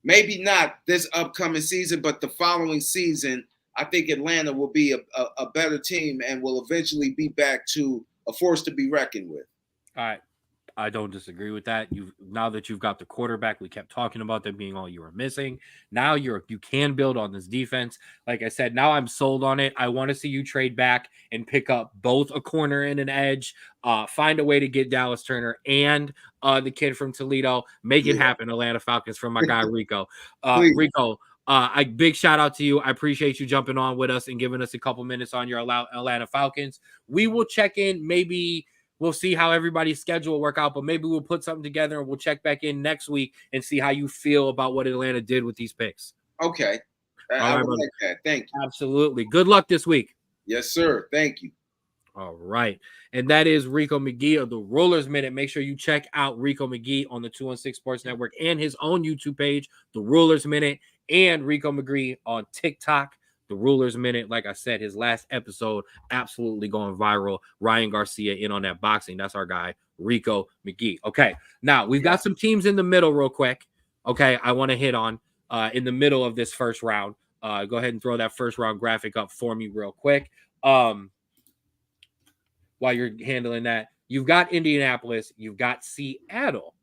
maybe not this upcoming season, but the following season, I think Atlanta will be a better team and will eventually be back to a force to be reckoned with. All right. I don't disagree with that. Now that you've got the quarterback, we kept talking about that being all you were missing. Now you can build on this defense. Like I said, now I'm sold on it. I want to see you trade back and pick up both a corner and an edge. Find a way to get Dallas Turner and the kid from Toledo. Make it happen, Atlanta Falcons, from my guy Rico. Rico, big shout out to you. I appreciate you jumping on with us and giving us a couple minutes on your Atlanta Falcons. We will check in maybe. We'll see how everybody's schedule will work out, but maybe we'll put something together and we'll check back in next week and see how you feel about what Atlanta did with these picks. Okay. I would like that. Thank you. Absolutely. Good luck this week. Yes, sir. Thank you. All right. And that is Rico McGee of the Rulers Minute. Make sure you check out Rico McGee on the 216 Sports Network and his own YouTube page, the Rulers Minute, and Rico McGee on TikTok. The Rulers Minute, like I said, his last episode absolutely going viral. Ryan Garcia in on that boxing. That's our guy, Rico McGee. Okay, now we've got some teams in the middle real quick. Okay, I want to hit on in the middle of this first round. Go ahead and throw that first round graphic up for me real quick. While you're handling that, you've got Indianapolis. You've got Seattle.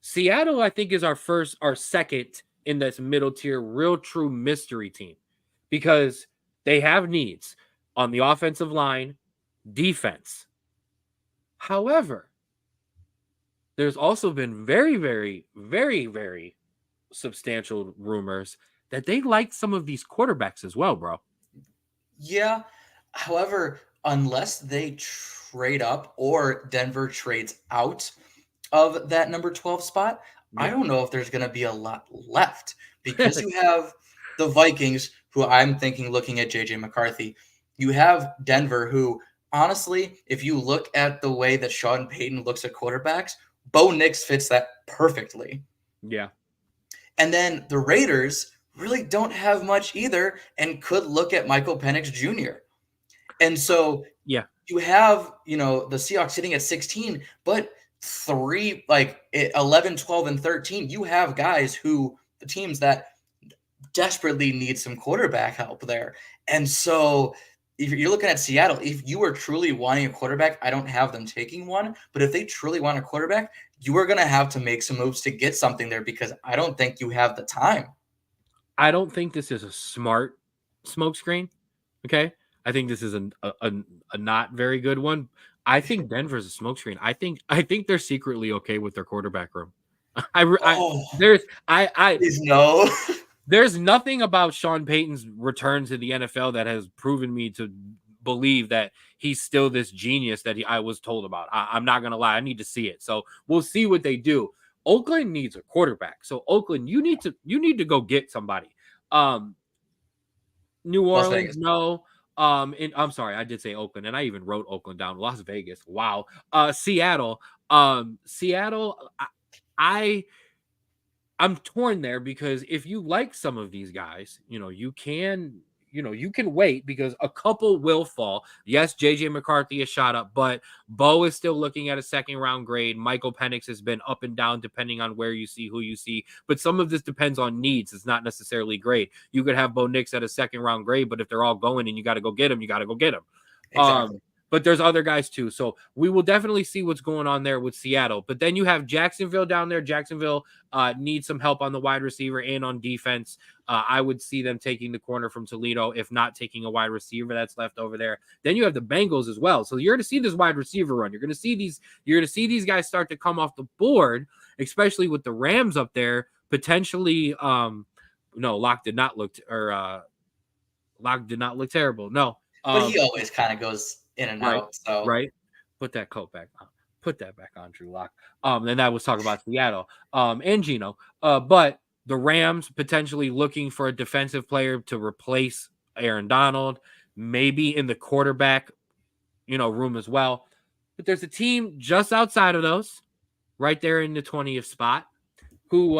Seattle, I think, is our second in this middle tier, real true mystery team, because they have needs on the offensive line, defense. However, there's also been very, very, very, very substantial rumors that they like some of these quarterbacks as well, bro. Yeah. However, unless they trade up or Denver trades out of that number 12 spot, I don't know if there's going to be a lot left, because you have the Vikings, who I'm thinking, looking at JJ McCarthy. You have Denver, who, honestly, if you look at the way that Sean Payton looks at quarterbacks, Bo Nix fits that perfectly. Yeah. And then the Raiders really don't have much either and could look at Michael Penix Jr. And so you have, the Seahawks sitting at 16, but 11, 12, and 13, you have guys the teams that desperately need some quarterback help there. And so if you're looking at Seattle, if you are truly wanting a quarterback, I don't have them taking one, but if they truly want a quarterback, you are going to have to make some moves to get something there, because I don't think you have the time. I don't think this is a smart smokescreen. Okay. I think this is a not very good one. I think Denver's a smokescreen. I think they're secretly okay with their quarterback room. There's nothing about Sean Payton's return to the NFL that has proven me to believe that he's still this genius that I was told about. I'm not gonna lie, I need to see it. So we'll see what they do. Oakland needs a quarterback. So Oakland, you need to go get somebody. New Las Orleans, Vegas. no. And I'm sorry, I did say Oakland, and I even wrote Oakland down. Las Vegas, wow. Seattle, Seattle. I'm torn there because if you like some of these guys, you can wait because a couple will fall. Yes, JJ McCarthy is shot up, but Bo is still looking at a second round grade. Michael Penix has been up and down depending on where you see, who you see. But some of this depends on needs. It's not necessarily great. You could have Bo Nix at a second round grade, but if they're all going and you got to go get them, you got to go get them. Exactly. But there's other guys too. So we will definitely see what's going on there with Seattle. But then you have Jacksonville down there. Jacksonville needs some help on the wide receiver and on defense. I would see them taking the corner from Toledo, if not taking a wide receiver that's left over there. Then you have the Bengals as well. So you're going to see this wide receiver run. You're going to see these guys start to come off the board, especially with the Rams up there. Potentially, no, Locke did not look terrible. No. But he always kind of goes in and out. So right. Put that coat back on. Put that back on, Drew Lock. And I was talking about Seattle and Gino. But the Rams potentially looking for a defensive player to replace Aaron Donald, maybe in the quarterback, room as well. But there's a team just outside of those, right there in the 20th spot, who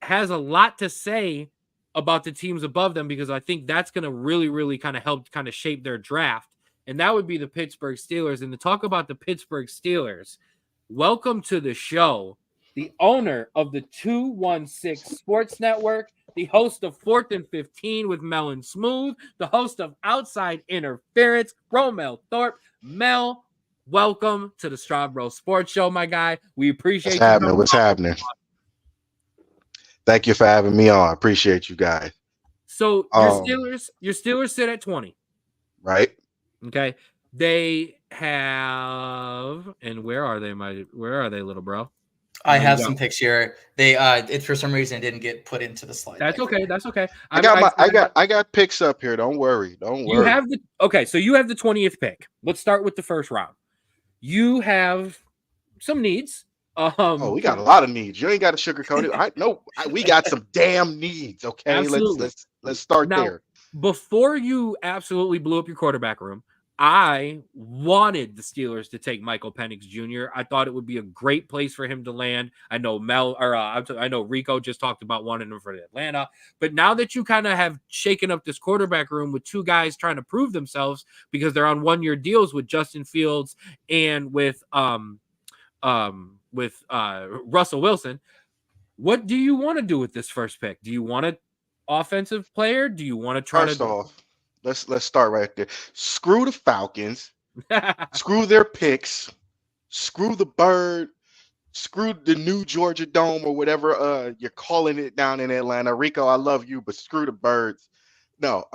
has a lot to say about the teams above them, because I think that's going to really, really kind of help kind of shape their draft. And that would be the Pittsburgh Steelers. And to talk about the Pittsburgh Steelers, welcome to the show, the owner of the 216 Sports Network, the host of 4th and 15 with Mel and Smooth, the host of Outside Interference, Romel Thorpe. Mel, welcome to the Straub Bros Sports Show, my guy. We appreciate you. What's happening? Thank you for having me on. I appreciate you guys. So your Steelers sit at 20. Right. Okay. They have, and where are they, little bro? I have some picks here. They it for some reason didn't get put into the slide. That's okay. That's okay. I got picks up here. Don't worry. You have so you have the 20th pick. Let's start with the first round. You have some needs. We got a lot of needs. You ain't got to sugarcoat it. We got some damn needs. Okay, absolutely. Let's start now, there. Before you absolutely blew up your quarterback room, I wanted the Steelers to take Michael Penix Jr. I thought it would be a great place for him to land. I know I know Rico just talked about wanting him for Atlanta, but now that you kind of have shaken up this quarterback room with two guys trying to prove themselves because they're on 1-year deals with Justin Fields and with Russell Wilson, what do you want to do with this first pick? Do you want an offensive player? Do you want to try First off, let's start right there. Screw the Falcons. Screw their picks. Screw the bird. Screw the new Georgia Dome or whatever you're calling it down in Atlanta. Rico, I love you, but screw the birds. No,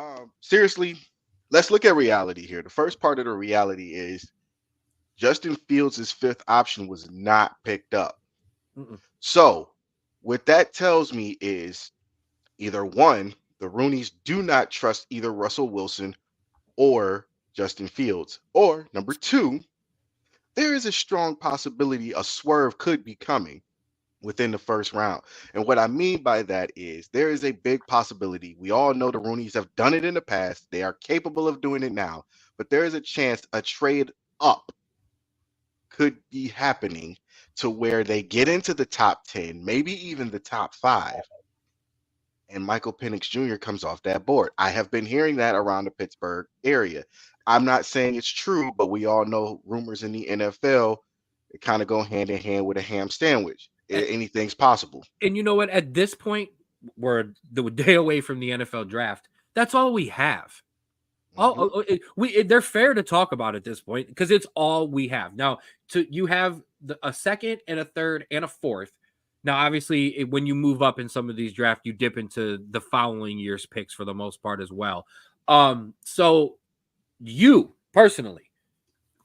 seriously, let's look at reality here. The first part of the reality is Justin Fields' 5th option was not picked up. Mm-mm. So what that tells me is either one, the Rooneys do not trust either Russell Wilson or Justin Fields, or number 2, there is a strong possibility a swerve could be coming within the first round. And what I mean by that is there is a big possibility. We all know the Rooneys have done it in the past. They are capable of doing it now, but there is a chance a trade up could be happening to where they get into the top 10, maybe even the top 5, and Michael Penix Jr. comes off that board. I have been hearing that around the Pittsburgh area. I'm not saying it's true, but we all know rumors in the NFL kind of go hand in hand with a ham sandwich. Anything's possible. And you know what? At this point, we're the day away from the NFL draft. That's all we have. They're fair to talk about at this point because it's all we have. Now, you have a 2nd and a 3rd and a 4th. Now, obviously, when you move up in some of these drafts, you dip into the following year's picks for the most part as well. So you personally,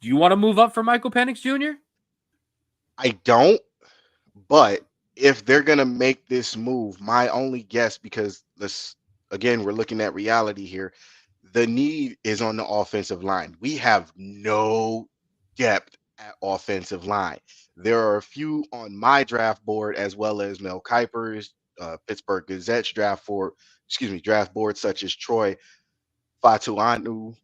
do you want to move up for Michael Penix Jr.? I don't, but if they're going to make this move, my only guess, because we're looking at reality here, the need is on the offensive line. We have no depth at offensive line. There are a few on my draft board as well as Mel Kiper's, Pittsburgh Gazette's draft board, such as Troy Fatuanu,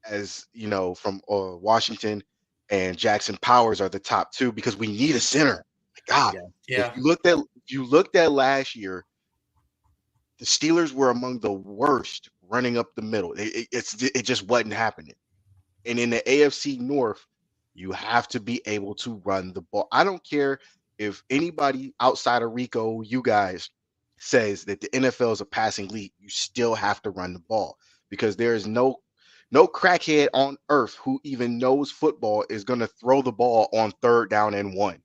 as you know, from Washington, and Jackson Powers are the top two because we need a center. My God, Yeah. if you looked at last year, the Steelers were among the worst running up the middle. It just wasn't happening. And in the AFC North, you have to be able to run the ball. I don't care if anybody outside of Rico, you guys, says that the NFL is a passing league. You still have to run the ball because there is no crackhead on earth who even knows football is going to throw the ball on 3rd down and 1.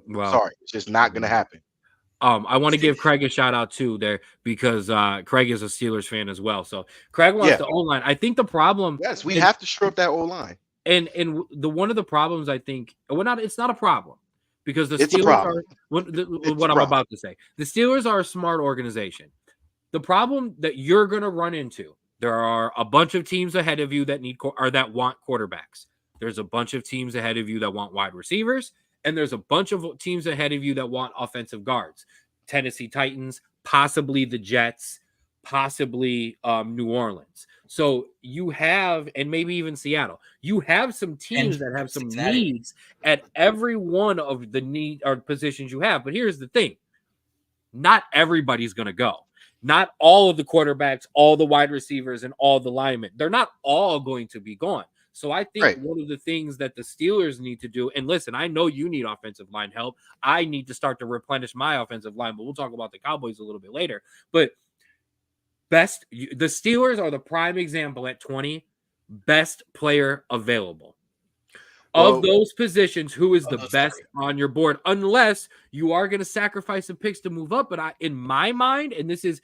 Well, Sorry, it's just not going to happen. I want to give Craig a shout out too there because Craig is a Steelers fan as well. So Craig wants the O-line. I think the problem. Yes, we have to shore up that O-line. And one of the problems I think, it's not a problem because the It's a Steelers problem. are what I'm about to say. The Steelers are a smart organization. The problem that you're going to run into, there are a bunch of teams ahead of you that that want quarterbacks. There's a bunch of teams ahead of you that want wide receivers. And there's a bunch of teams ahead of you that want offensive guards. Tennessee Titans, possibly the Jets, possibly New Orleans. So you have, and maybe even Seattle, you have some teams that have some needs at every one of the need or positions you have. But here's the thing. Not everybody's going to go. Not all of the quarterbacks, all the wide receivers, and all the linemen. They're not all going to be gone. So I think one of the things that the Steelers need to do, and listen, I know you need offensive line help. I need to start to replenish my offensive line, but we'll talk about the Cowboys a little bit later. But the Steelers are the prime example at 20, best player available. Of those positions, who is the best on your board? Unless you are going to sacrifice some picks to move up. But in my mind, and this is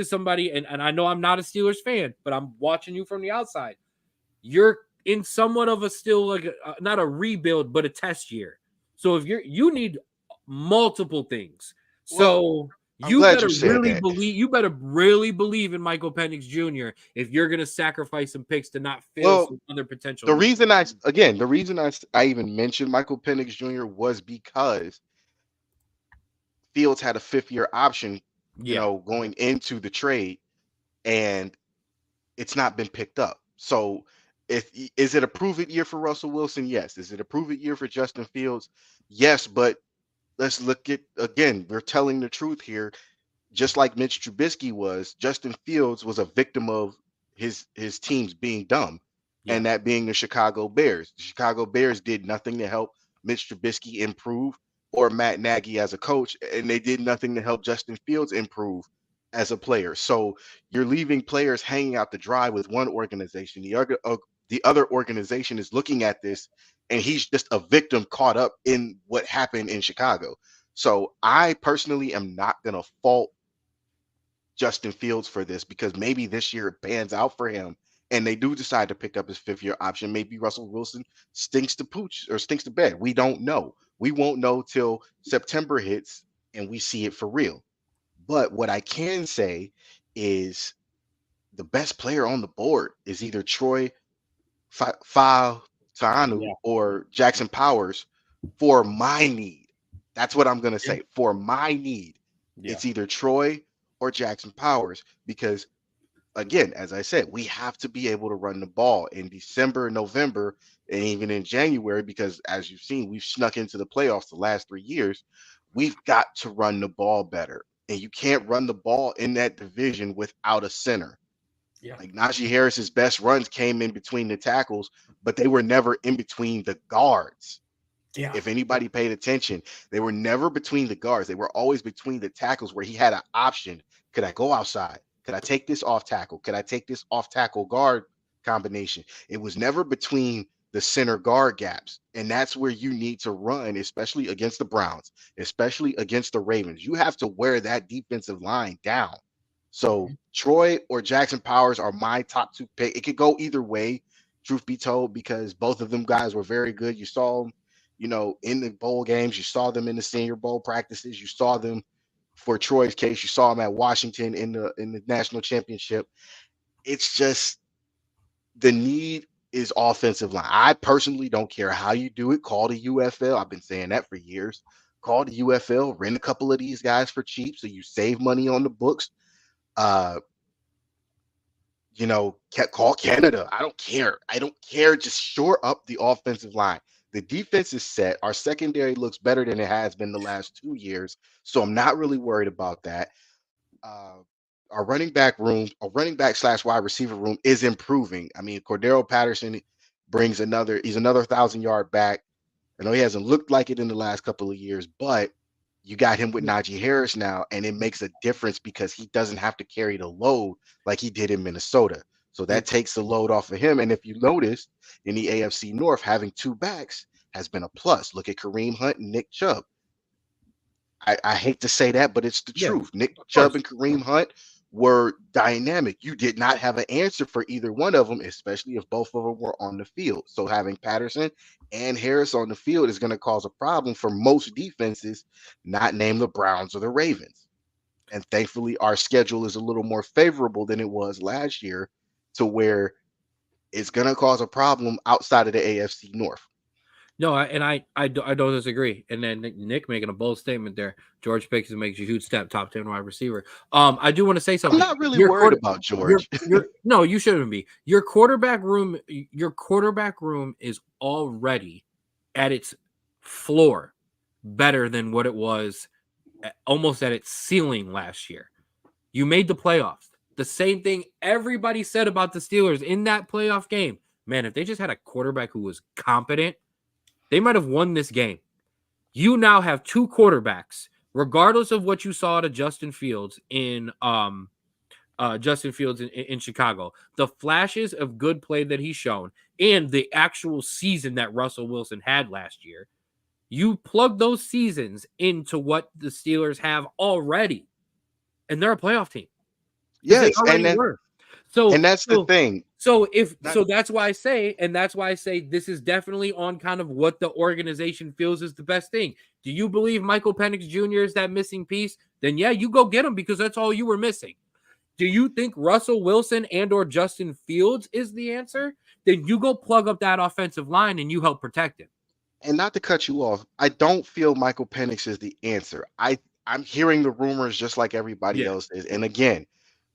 somebody, and I know I'm not a Steelers fan, but I'm watching you from the outside. You're in somewhat of a still like not a rebuild, but a test year. So if you need multiple things. So you better really believe in Michael Penix Jr. if you're going to sacrifice some picks to not fail some other potential. The reason I even mentioned Michael Penix Jr. was because Fields had a 5th-year option, going into the trade, and it's not been picked up. So is it a prove-it year for Russell Wilson? Yes. Is it a prove-it year for Justin Fields? Yes, but let's look at, again, we're telling the truth here. Just like Mitch Trubisky was, Justin Fields was a victim of his teams being dumb, and that being the Chicago Bears. The Chicago Bears did nothing to help Mitch Trubisky improve or Matt Nagy as a coach, and they did nothing to help Justin Fields improve as a player. So you're leaving players hanging out to dry with one organization. The other organization is looking at this, and he's just a victim caught up in what happened in Chicago. So I personally am not going to fault Justin Fields for this because maybe this year it pans out for him and they do decide to pick up his 5th-year option. Maybe Russell Wilson stinks to bed. We don't know. We won't know till September hits and we see it for real. But what I can say is the best player on the board is either Troy Fautanu or Jackson Powers for my need. That's what I'm going to say. For my need, it's either Troy or Jackson Powers because, again, as I said, we have to be able to run the ball in December, November, and even in January because, as you've seen, we've snuck into the playoffs the last 3 years. We've got to run the ball better, and you can't run the ball in that division without a center. Like Najee Harris's best runs came in between the tackles, but they were never in between the guards. If anybody paid attention, they were never between the guards. They were always between the tackles where he had an option. Could I go outside? Could I take this off tackle? Could I take this off tackle guard combination? It was never between the center guard gaps. And that's where you need to run, especially against the Browns, especially against the Ravens. You have to wear that defensive line down. So Troy or Jackson Powers are my top 2 pick. It could go either way, truth be told, because both of them guys were very good. You saw them, in the bowl games. You saw them in the Senior Bowl practices. You saw them, for Troy's case, you saw them at Washington in the national championship. It's just the need is offensive line. I personally don't care how you do it. Call the UFL. I've been saying that for years. Call the UFL, rent a couple of these guys for cheap so you save money on the books. Uh, call Canada. I don't care. I don't care. Just shore up the offensive line. The defense is set. Our secondary looks better than it has been the last 2 years. So I'm not really worried about that. Uh, our running back slash wide receiver room is improving. I mean, Cordero Patterson he's another 1,000-yard back. I know he hasn't looked like it in the last couple of years, but you got him with Najee Harris now, and it makes a difference because he doesn't have to carry the load like he did in Minnesota. So that takes the load off of him. And if you notice in the AFC North, having two backs has been a plus. Look at Kareem Hunt and Nick Chubb. I hate to say that, but it's the truth. Nick Chubb and Kareem Hunt were dynamic. You did not have an answer for either one of them, especially if both of them were on the field. So having Patterson and Harris on the field is going to cause a problem for most defenses, not named the Browns or the Ravens. And thankfully, our schedule is a little more favorable than it was last year, to where it's going to cause a problem outside of the AFC North. No, I don't disagree. And then Nick making a bold statement there. George Pickens makes a huge step, top 10 wide receiver. I do want to say something. I'm not really worried about George. No, you shouldn't be. Your quarterback room is already at its floor better than what it was almost at its ceiling last year. You made the playoffs. The same thing everybody said about the Steelers in that playoff game. Man, if they just had a quarterback who was competent, they might have won this game. You now have two quarterbacks, regardless of what you saw to Justin Fields in Chicago. The flashes of good play that he's shown and the actual season that Russell Wilson had last year, you plug those seasons into what the Steelers have already, and they're a playoff team. Yes, and that's the thing. So that's why I say this is definitely on kind of what the organization feels is the best thing. Do you believe Michael Penix Jr. is that missing piece? Then yeah, you go get him because that's all you were missing. Do you think Russell Wilson and or Justin Fields is the answer? Then you go plug up that offensive line and you help protect him. And not to cut you off, I don't feel Michael Penix is the answer. I'm hearing the rumors just like everybody else is. And again,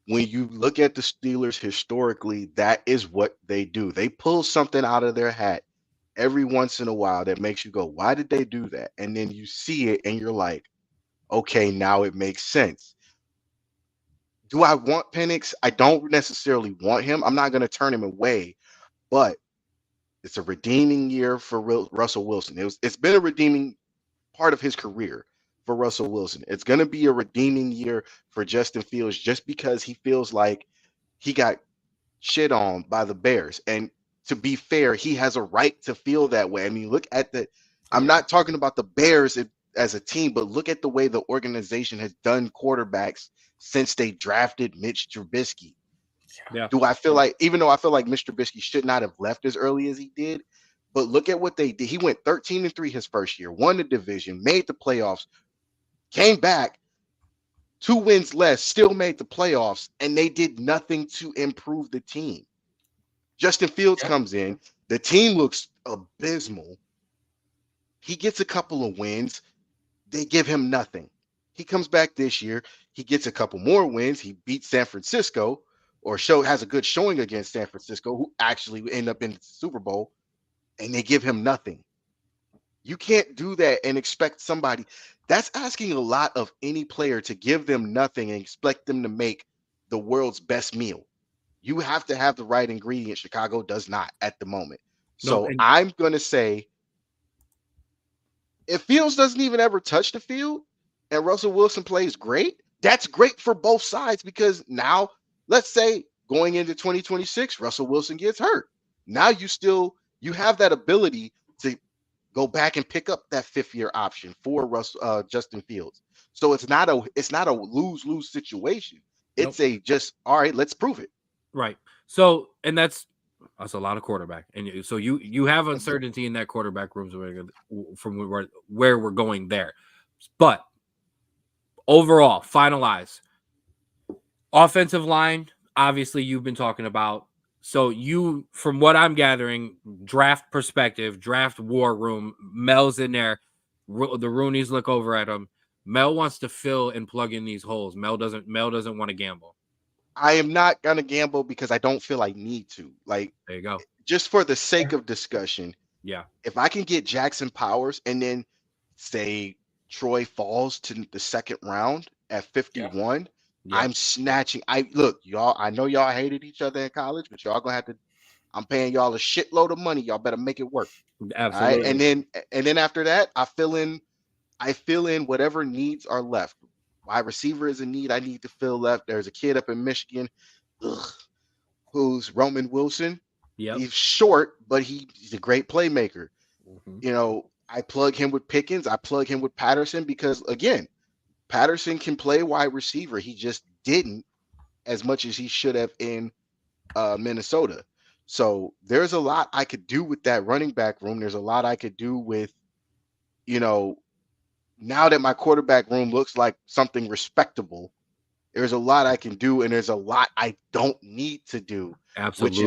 when you look at the Steelers historically, that is what they do. They pull something out of their hat every once in a while that makes you go, why did they do that? And then you see it and you're like, okay, now it makes sense. Do I want Penix? I don't necessarily want him. I'm not going to turn him away, but it's a redeeming year for Russell Wilson. It's been a redeeming part of his career for Russell Wilson. It's going to be a redeeming year for Justin Fields just because he feels like he got shit on by the Bears. And to be fair, he has a right to feel that way. I mean, look at I'm not talking about the Bears as a team, but look at the way the organization has done quarterbacks since they drafted Mitch Trubisky. Yeah. Do I feel like, even though I feel like Mr. Trubisky should not have left as early as he did, but look at what they did. He went 13-3 his first year, won the division, made the playoffs, came back, 2 wins less, still made the playoffs, and they did nothing to improve the team. Justin Fields comes in, the team looks abysmal. He gets a couple of wins, they give him nothing. He comes back this year, he gets a couple more wins, he beats San Francisco, or has a good showing against San Francisco, who actually end up in the Super Bowl, and they give him nothing. You can't do that and expect somebody. That's asking a lot of any player to give them nothing and expect them to make the world's best meal. You have to have the right ingredient. Chicago does not at the moment. So I'm going to say, if Fields doesn't even ever touch the field and Russell Wilson plays great, that's great for both sides, because now, let's say going into 2026, Russell Wilson gets hurt. Now you have that ability to go back and pick up that 5th-year option for Justin Fields. So it's not a lose-lose situation. It's all right, let's prove it. Right. So, and that's a lot of quarterback. And so you have uncertainty in that quarterback room from where we're going there. But overall, finalize. Offensive line, obviously you've been talking about So you, from what I'm gathering, draft perspective, draft war room, Mel's in there. The Roonies look over at him. Mel wants to fill and plug in these holes. Mel doesn't want to gamble. I am not gonna gamble because I don't feel I need to. Like, There you go. just for the sake of discussion, Yeah. if I can get Jackson Powers and then say Troy falls to the second round at 51, Yeah. I'm snatching. I look, y'all. I know y'all hated each other in college, but y'all gonna have to. I'm paying y'all a shitload of money. Y'all better make it work. All right, Absolutely. and then after that, I fill in. I fill in whatever needs are left. Wide receiver is a need I need to fill left. There's a kid up in Michigan, ugh, who's Roman Wilson. Yep. He's short, but he's a great playmaker. Mhm. You know, I plug him with Pickens. I plug him with Patterson because, again, Patterson can play wide receiver. He just didn't as much as he should have in Minnesota. So there's a lot I could do with that running back room. There's a lot I could do with, you know, now that my quarterback room looks like something respectable, there's a lot I can do, and there's a lot I don't need to do, Absolutely.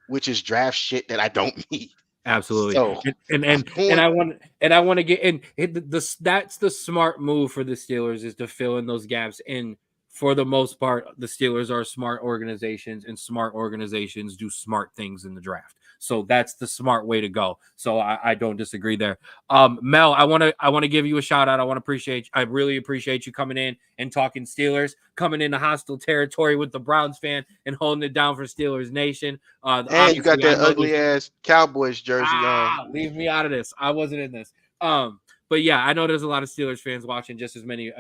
which is draft shit that I don't need. Absolutely. So And I'm going. I want to get in that's the smart move for the Steelers, is to fill in those gaps. And for the most part, the Steelers are smart organizations, and smart organizations do smart things in the draft. So that's the smart way to go. So I don't disagree there. Mel, I want to give you a shout out. I really appreciate you coming in and talking Steelers, coming into hostile territory with the Browns fan and holding it down for Steelers Nation. And you got Obviously, I that know this. ugly ass Cowboys jersey on. Leave me out of this. I wasn't in this. But yeah, I know there's a lot of Steelers fans watching, just as many,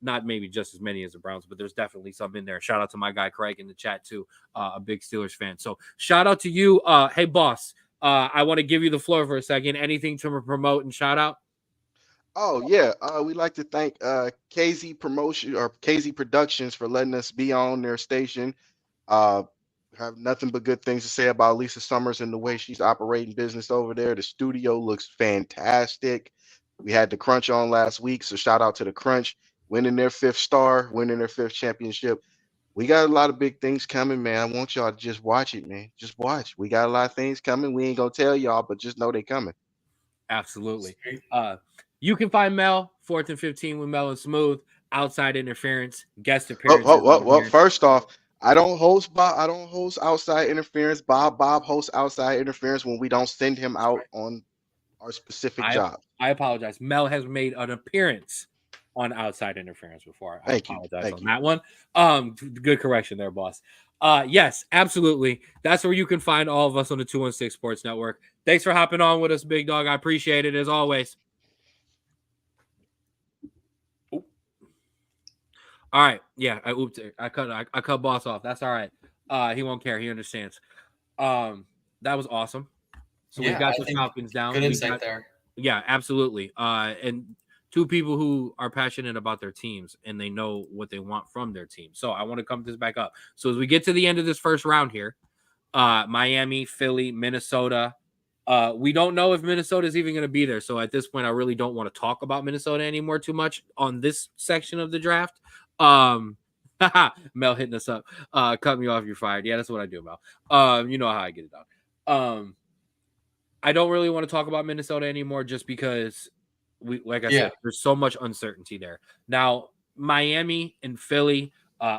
not maybe just as many as the Browns, but there's definitely some in there. Shout out to my guy Craig in the chat too, a big Steelers fan. So shout out to you. Hey boss, I want to give you the floor for a second. Anything to promote and shout out? Oh yeah, we'd like to thank KZ Promotion or KZ Productions for letting us be on their station. Uh, have nothing but good things to say about Lisa Summers and the way she's operating business over there. The studio looks fantastic. We had the Crunch on last week, so shout out to the Crunch, winning their 5th star, winning their 5th championship. We got a lot of big things coming, man. I want y'all to just watch it, man. Just watch. We got a lot of things coming. We ain't gonna tell y'all, but just know they coming. Absolutely. You can find Mel 4th and 15 with Mel and Smooth. Outside interference, guest appearances. First off, I don't host outside interference. Bob hosts outside interference when we don't send him out on our specific job. I apologize. Mel has made an appearance on outside interference before. I apologize on that one. Good correction there, boss. Yes, absolutely. That's where you can find all of us on the 216 Sports Network. Thanks for hopping on with us, big dog. I appreciate it as always. All right. Yeah, I ooped it. I cut boss off. That's all right. He won't care. He understands. That was awesome. So we got the Falcons down. Good insight there. Yeah, absolutely. And two people who are passionate about their teams and they know what they want from their team. So I want to come this back up. So as we get to the end of this first round here, Miami, Philly, Minnesota. We don't know if Minnesota is even going to be there. So at this point, I really don't want to talk about Minnesota anymore too much on this section of the draft. Mel hitting us up. Cut me off, you're fired. Yeah, that's what I do, Mel. You know how I get it done. I don't really want to talk about Minnesota anymore just because like I said, there's so much uncertainty there. Now, Miami and Philly.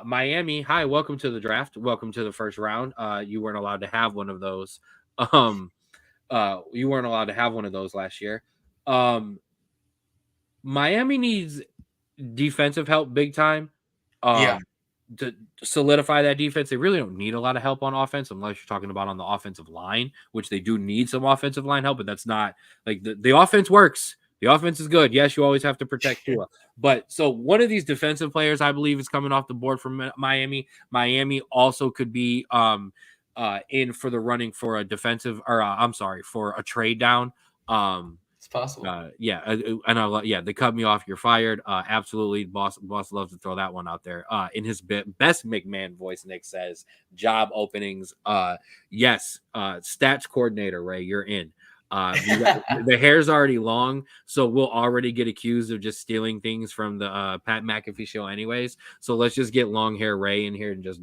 Miami, hi, welcome to the draft. Welcome to the first round. You weren't allowed to have one of those. You weren't allowed to have one of those last year. Miami needs defensive help big time. To solidify that defense. They really don't need a lot of help on offense unless you're talking about on the offensive line, which they do need some offensive line help, but that's not like the offense works. The offense is good. Yes, you always have to protect Tua. But so one of these defensive players, I believe, is coming off the board from Miami. Miami also could be in for the running for a defensive for a trade down. It's possible. They cut me off. You're fired. Absolutely. Boss loves to throw that one out there. In his best McMahon voice, Nick says job openings. Yes. Stats coordinator, Ray, you're in. The hair's already long, so we'll already get accused of just stealing things from the Pat McAfee show, anyways. So let's just get long hair Ray in here and just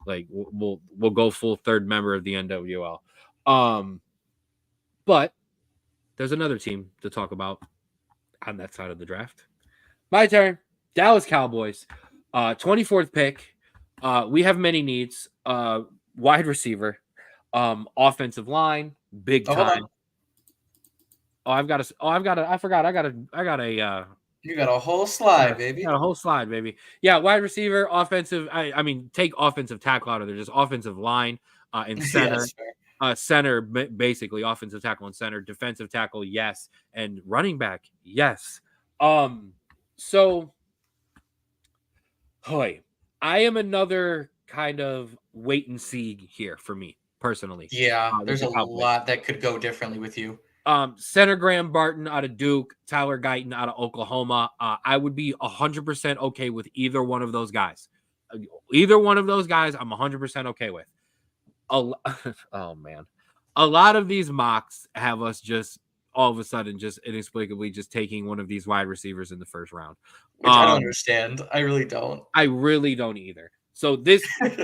like we'll go full third member of the NWL. But there's another team to talk about on that side of the draft. My turn. Dallas Cowboys, 24th pick. We have many needs. Wide receiver, offensive line, big time. I forgot. I got a. You got a whole slide, baby. Got a whole slide, baby. Yeah, wide receiver, offensive. I mean, take offensive tackle out of there. Just offensive line and center. Center, basically offensive tackle and center. Defensive tackle, yes, and running back, yes. So, I am another kind of wait and see here for me personally. Yeah, there's a lot that could go differently with you. Center Graham Barton out of Duke, Tyler Guyton out of Oklahoma. I would be 100% okay with either one of those guys. Either one of those guys, I'm 100% okay with. Oh man, a lot of these mocks have us just all of a sudden just inexplicably just taking one of these wide receivers in the first round. Which I don't understand. I really don't. I really don't either. So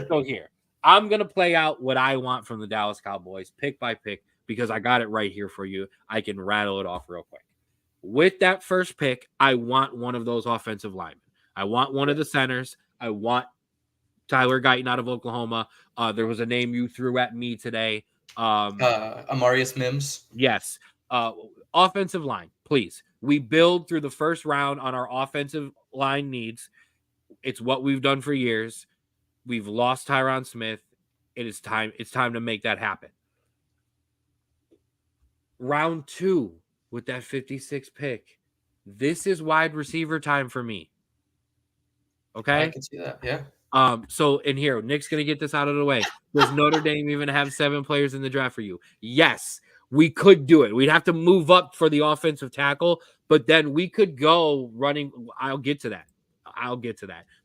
so here, I'm gonna play out what I want from the Dallas Cowboys, pick by pick, because I got it right here for you. I can rattle it off real quick. With that first pick, I want one of those offensive linemen. I want one of the centers. I want Tyler Guyton out of Oklahoma. There was a name you threw at me today. Amarius Mims. Yes. Offensive line, please. We build through the first round on our offensive line needs. It's what we've done for years. We've lost Tyron Smith. It's time to make that happen. Round 2 with that 56th pick. This is wide receiver time for me. Okay? I can see that, yeah. So in here, Nick's gonna get this out of the way. Does Notre Dame even have 7 players in the draft for you? Yes, we could do it. We'd have to move up for the offensive tackle, but then we could go running. I'll get to that.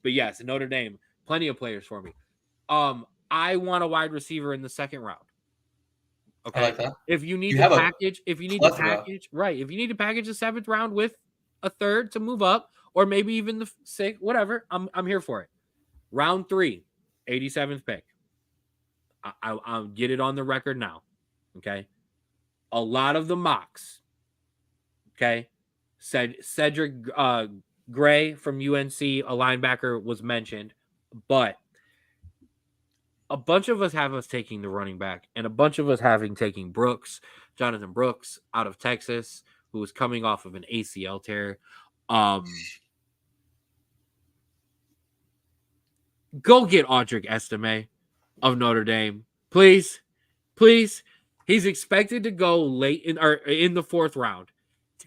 But yes, Notre Dame, plenty of players for me. I want a wide receiver in the second round. Okay. I like that. If you need to package the 7th round with a third to move up, or maybe even the 6th, whatever, I'm here for it. Round 3, 87th pick. I'll get it on the record now. Okay. A lot of the mocks, okay, said Cedric Gray from UNC, a linebacker, was mentioned, but a bunch of us have us taking the running back, and a bunch of us taking Jonathan Brooks out of Texas, who was coming off of an ACL tear. Go get Audric Estime of Notre Dame, please. He's expected to go late in the 4th round.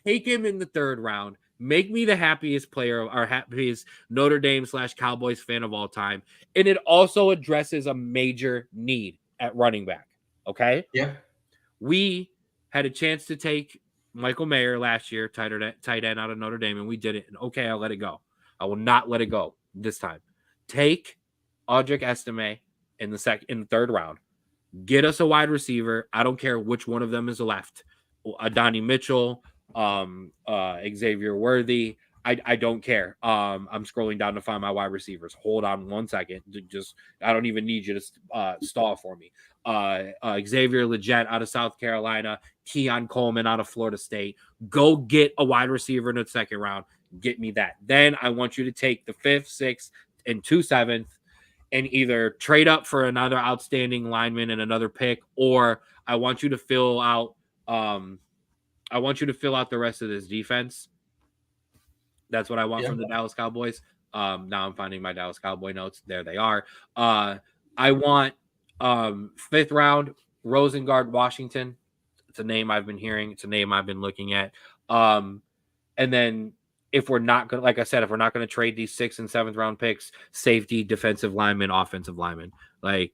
Take him in the 3rd round. Make me the happiest player or happiest Notre Dame / Cowboys fan of all time. And it also addresses a major need at running back. Okay? Yeah. We had a chance to take Michael Mayer last year, tight end out of Notre Dame, and we did it. And okay, I'll let it go. I will not let it go this time. Take Audric Estime in the 3rd round. Get us a wide receiver. I don't care which one of them is left. Adonai Mitchell, Xavier Worthy. I don't care. I'm scrolling down to find my wide receivers. Hold on one second. I don't even need you to stall for me. Xavier Legette out of South Carolina. Keon Coleman out of Florida State. Go get a wide receiver in the 2nd round. Get me that. Then I want you to take the 5th, 6th, and 2 7th and either trade up for another outstanding lineman and another pick, or I want you to fill out the rest of this defense. That's what I want from the Dallas Cowboys. Now I'm finding my Dallas Cowboy notes. There they are. I want 5th round Rosengard Washington. It's a name I've been hearing. It's a name I've been looking at. And then if we're not going to, like I said, if we're not going to trade these 6th and 7th round picks, safety, defensive lineman, offensive lineman, the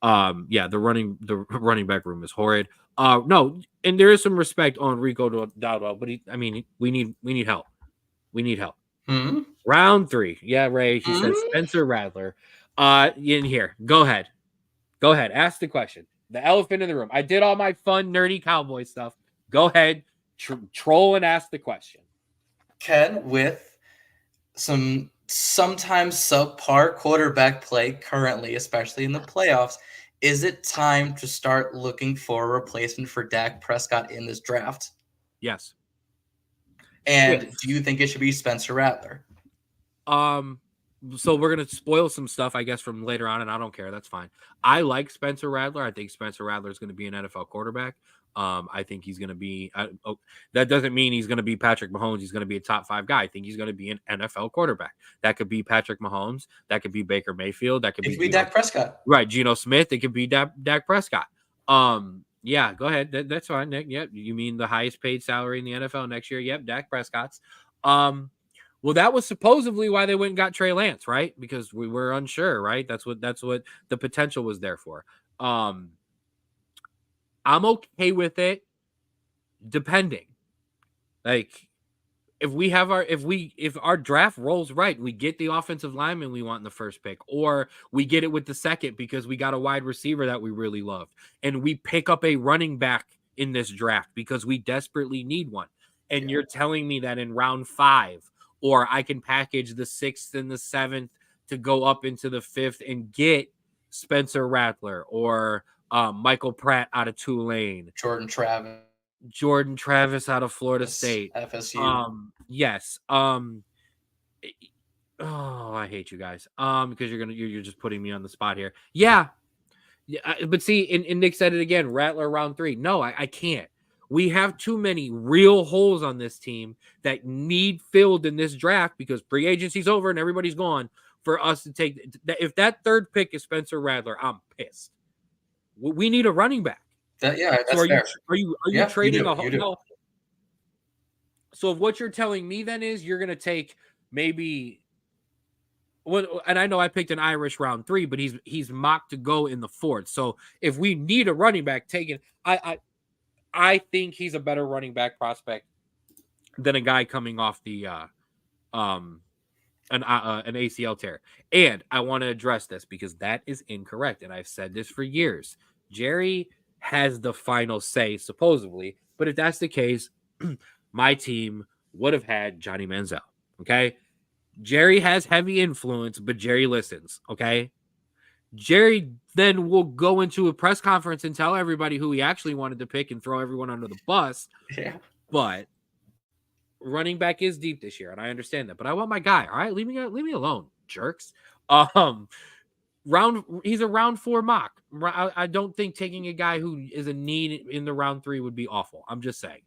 running back room is horrid. No, and there is some respect on Rico Dowdell, but we need help. We need help. Mm-hmm. Round 3. Yeah, Ray. He said Spencer Rattler. In here. Go ahead. Ask the question. The elephant in the room. I did all my fun, nerdy cowboy stuff. Go ahead, troll and ask the question. Ken, with some sometimes subpar quarterback play currently, especially in the playoffs, is it time to start looking for a replacement for Dak Prescott in this draft? Yes. And do you think it should be Spencer Rattler? So we're gonna spoil some stuff, I guess, from later on, and I don't care. That's fine. I like Spencer Rattler. I think Spencer Rattler is going to be an NFL quarterback. I think he's going to be. That doesn't mean he's going to be Patrick Mahomes. He's going to be a top 5 guy. I think he's going to be an NFL quarterback. That could be Patrick Mahomes. That could be Baker Mayfield. That could be Dak Prescott. Right, Geno Smith. It could be Dak Prescott. Yeah, go ahead. That's fine, Nick. Yep, you mean the highest paid salary in the NFL next year? Yep, Dak Prescott's. Well, that was supposedly why they went and got Trey Lance, right? Because we were unsure, right? That's what the potential was there for. I'm okay with it, depending. Like, if our draft rolls right, we get the offensive lineman we want in the first pick, or we get it with the second because we got a wide receiver that we really love, and we pick up a running back in this draft because we desperately need one. And you're telling me that in round 5, or I can package the 6th and the 7th to go up into the 5th and get Spencer Rattler or Michael Pratt out of Tulane, Jordan Travis out of Florida State, FSU. Yes. Oh, I hate you guys. Because you're just putting me on the spot here. Yeah. But see, and Nick said it again. Rattler round 3. No, I can't. We have too many real holes on this team that need filled in this draft because free agency's over and everybody's gone for us to take. If that 3rd pick is Spencer Rattler, I'm pissed. We need a running back. That's so fair. Are you trading a whole? No. So what you're telling me then is you're going to take maybe. Well, and I know I picked an Irish round 3, but he's mocked to go in the 4th. So if we need a running back taken, I think he's a better running back prospect than a guy coming off the an ACL tear. And I want to address this because that is incorrect. And I've said this for years. Jerry has the final say, supposedly. But if that's the case, my team would have had Johnny Manziel. Okay. Jerry has heavy influence, but Jerry listens. Okay. Jerry then will go into a press conference and tell everybody who he actually wanted to pick and throw everyone under the bus. Yeah. But running back is deep this year, and I understand that. But I want my guy. All right, leave me alone, jerks. He's a round 4 mock. I don't think taking a guy who is a need in the round 3 would be awful. I'm just saying.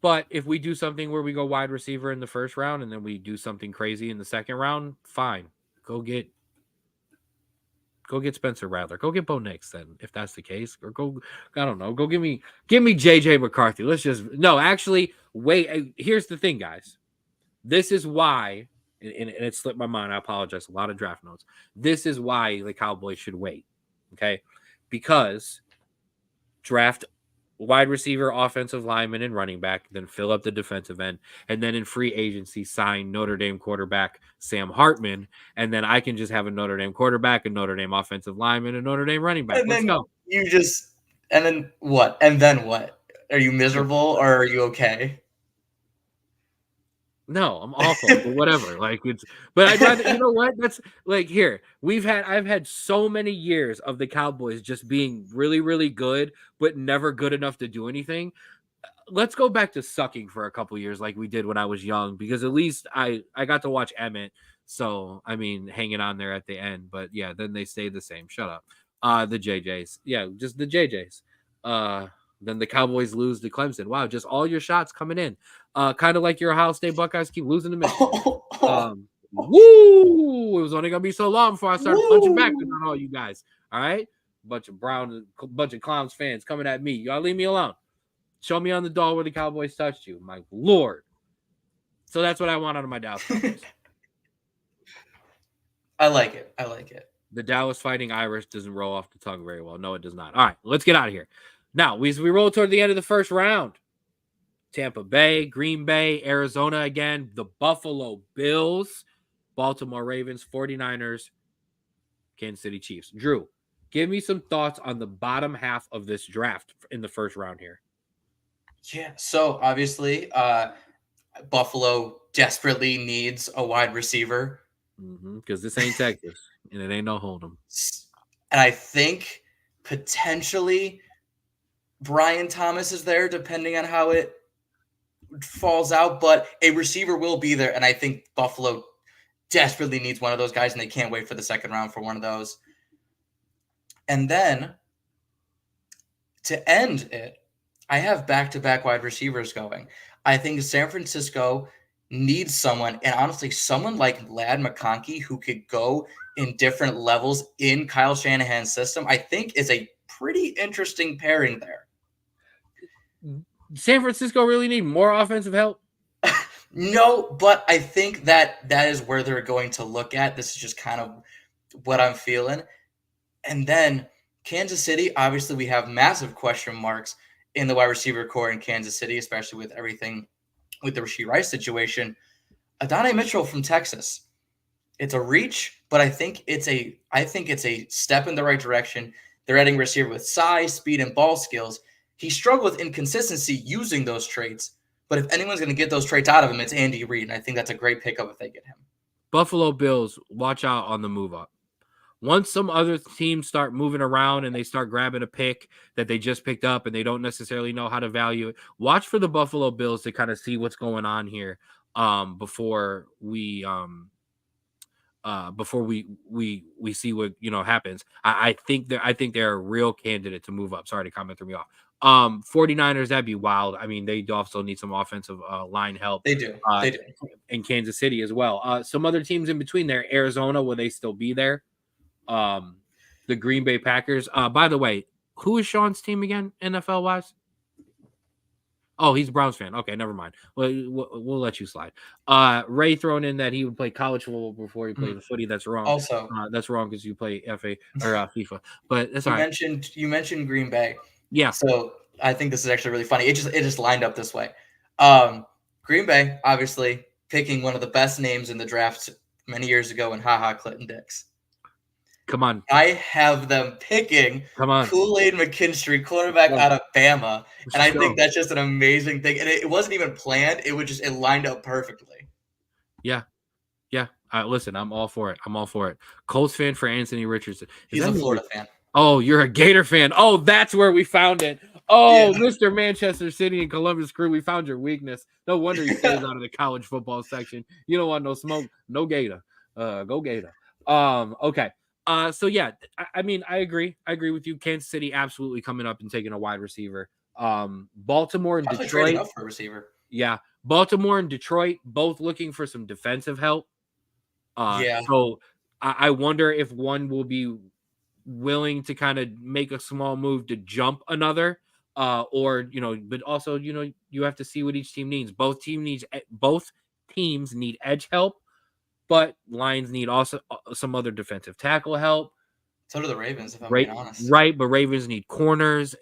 But if we do something where we go wide receiver in the 1st round and then we do something crazy in the 2nd round, fine. Go get Spencer Rattler. Go get Bo Nix then, if that's the case. Or I don't know. Go give me JJ McCarthy. Actually, wait. Here's the thing, guys. This is why, and it slipped my mind. I apologize. A lot of draft notes. This is why the Cowboys should wait. Okay? Because draft wide receiver, offensive lineman, and running back, then fill up the defensive end, and then in free agency sign Notre Dame quarterback Sam Hartman, and then I can just have a Notre Dame quarterback, a Notre Dame offensive lineman, a Notre Dame running back. And Let's go. And then what? And then what? Are you miserable or are you okay? No, I'm awful, but whatever. But I'd rather, you know what? That's here. I've had so many years of the Cowboys just being really, really good, but never good enough to do anything. Let's go back to sucking for a couple years like we did when I was young, because at least I got to watch Emmett. So, I mean, hanging on there at the end, but yeah, then they stayed the same. Shut up. The JJs. Yeah, just the JJs. Then the Cowboys lose to Clemson. Wow, just all your shots coming in. Kind of like your Ohio State Buckeyes keep losing to Michigan. Woo! It was only gonna be so long before I started punching back on all you guys. All right, bunch of clowns fans coming at me. Y'all leave me alone. Show me on the doll where the Cowboys touched you. My Lord. So that's what I want out of my Dallas Cowboys. I like it. The Dallas Fighting Irish doesn't roll off the tongue very well. No, it does not. All right, let's get out of here. Now, we roll toward the end of the 1st round. Tampa Bay, Green Bay, Arizona again, the Buffalo Bills, Baltimore Ravens, 49ers, Kansas City Chiefs. Drew, Give me some thoughts on the bottom half of this draft in the first round here. Yeah. So obviously, Buffalo desperately needs a wide receiver. Because this ain't Texas, and it ain't no Hold'em. And I think potentially Brian Thomas is there, depending on how it falls out. But a receiver will be there, and I think Buffalo desperately needs one of those guys, and they can't wait for the second round for one of those. And then to end it, I have back-to-back wide receivers going. I think San Francisco needs someone, and honestly, someone like Ladd McConkey who could go in different levels in Kyle Shanahan's system, I think is a pretty interesting pairing there. San Francisco really need more offensive help? No, but I think that is where they're going to look at. This is just kind of what I'm feeling. And then Kansas City, obviously we have massive question marks in the wide receiver core in Kansas City, especially with everything with the Rashee Rice situation. Adonai Mitchell from Texas. It's a reach, but I think it's a step in the right direction. They're adding a receiver with size, speed, and ball skills. He struggled with inconsistency using those traits, but if anyone's going to get those traits out of him, it's Andy Reid, and I think that's a great pickup if they get him. Buffalo Bills, watch out on the move up. Once some other teams start moving around and they start grabbing a pick that they just picked up and they don't necessarily know how to value it, watch for the Buffalo Bills to kind of see what's going on here before we see what happens. I think they're a real candidate to move up. Sorry, the comment threw me off. 49ers, that'd be wild. I mean, they also need some offensive line help. They do. In Kansas City as well. Some other teams in between there. Arizona, will they still be there? The Green Bay Packers. By the way, who is Sean's team again, NFL wise? Oh, he's a Browns fan. Okay, never mind. We'll let you slide. Ray thrown in that he would play college football before he played the footy. That's wrong. Also, that's wrong because you play FA or FIFA. But that's all right. You mentioned Green Bay. Yeah. So I think this is actually really funny. It just lined up this way. Green Bay, obviously, picking one of the best names in the draft many years ago in Clinton Dix. Come on. I have them picking Kool-Aid McKinstry, quarterback out of Bama. And I think that's just an amazing thing. And it wasn't even planned. It lined up perfectly. Yeah. Yeah. Listen, I'm all for it. Colts fan for Anthony Richardson. He's a Florida fan. Oh, you're a Gator fan. Oh, that's where we found it. Oh, yeah. Mr. Manchester City and Columbus Crew, we found your weakness. No wonder he stays out of the college football section. You don't want no smoke. No Gator. Go Gator. Okay. So yeah, I mean, I agree with you. Kansas City absolutely coming up and taking a wide receiver. Baltimore and Detroit up for a receiver. Yeah, Baltimore and Detroit both looking for some defensive help. So I wonder if one will be willing to kind of make a small move to jump another, or but also you have to see what each team needs. Both teams need edge help. But Lions need also some other defensive tackle help. So do the Ravens, if I'm being honest. Right, but Ravens need corners.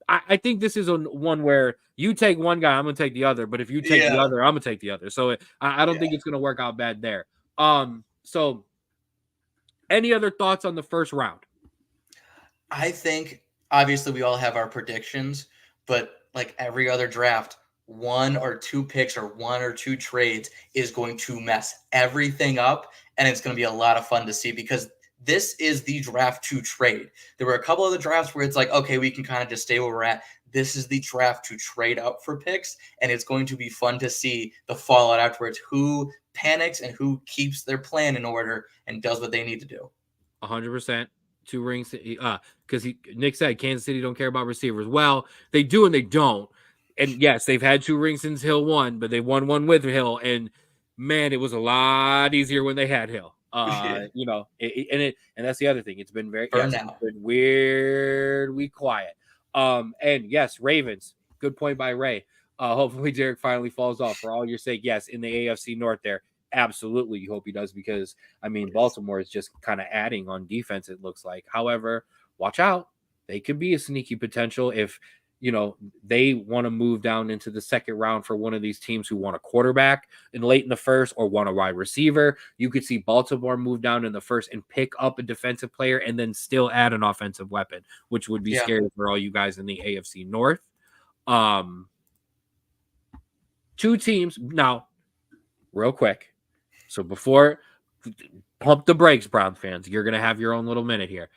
I think this is one where you take one guy, I'm going to take the other. But if you take the other, I'm going to take the other. So I don't think it's going to work out bad there. So any other thoughts on the first round? I think, obviously, we all have our predictions. But like every other draft, one or two picks or one or two trades is going to mess everything up, and it's going to be a lot of fun to see because this is the draft to trade. There were a couple of the drafts where it's like, okay, we can kind of just stay where we're at. This is the draft to trade up for picks, and it's going to be fun to see the fallout afterwards, who panics and who keeps their plan in order and does what they need to do. 100%. 2 rings, because Nick said Kansas City don't care about receivers. Well, they do and they don't. And yes, they've had 2 rings since Hill won, but they won one with Hill. And man, it was a lot easier when they had Hill. And that's the other thing. It's been it's been weirdly quiet. And yes, Ravens. Good point by Ray. Hopefully Derek finally falls off for all your sake. Yes, in the AFC North there. Absolutely, you hope he does because I mean Baltimore is just kind of adding on defense. It looks like. However, watch out. They could be a sneaky potential if they want to move down into the second round for one of these teams who want a quarterback late in the first or want a wide receiver. You could see Baltimore move down in the first and pick up a defensive player and then still add an offensive weapon, which would be scary for all you guys in the AFC North. Two teams now, real quick. So before pump the brakes, Browns fans, you're going to have your own little minute here.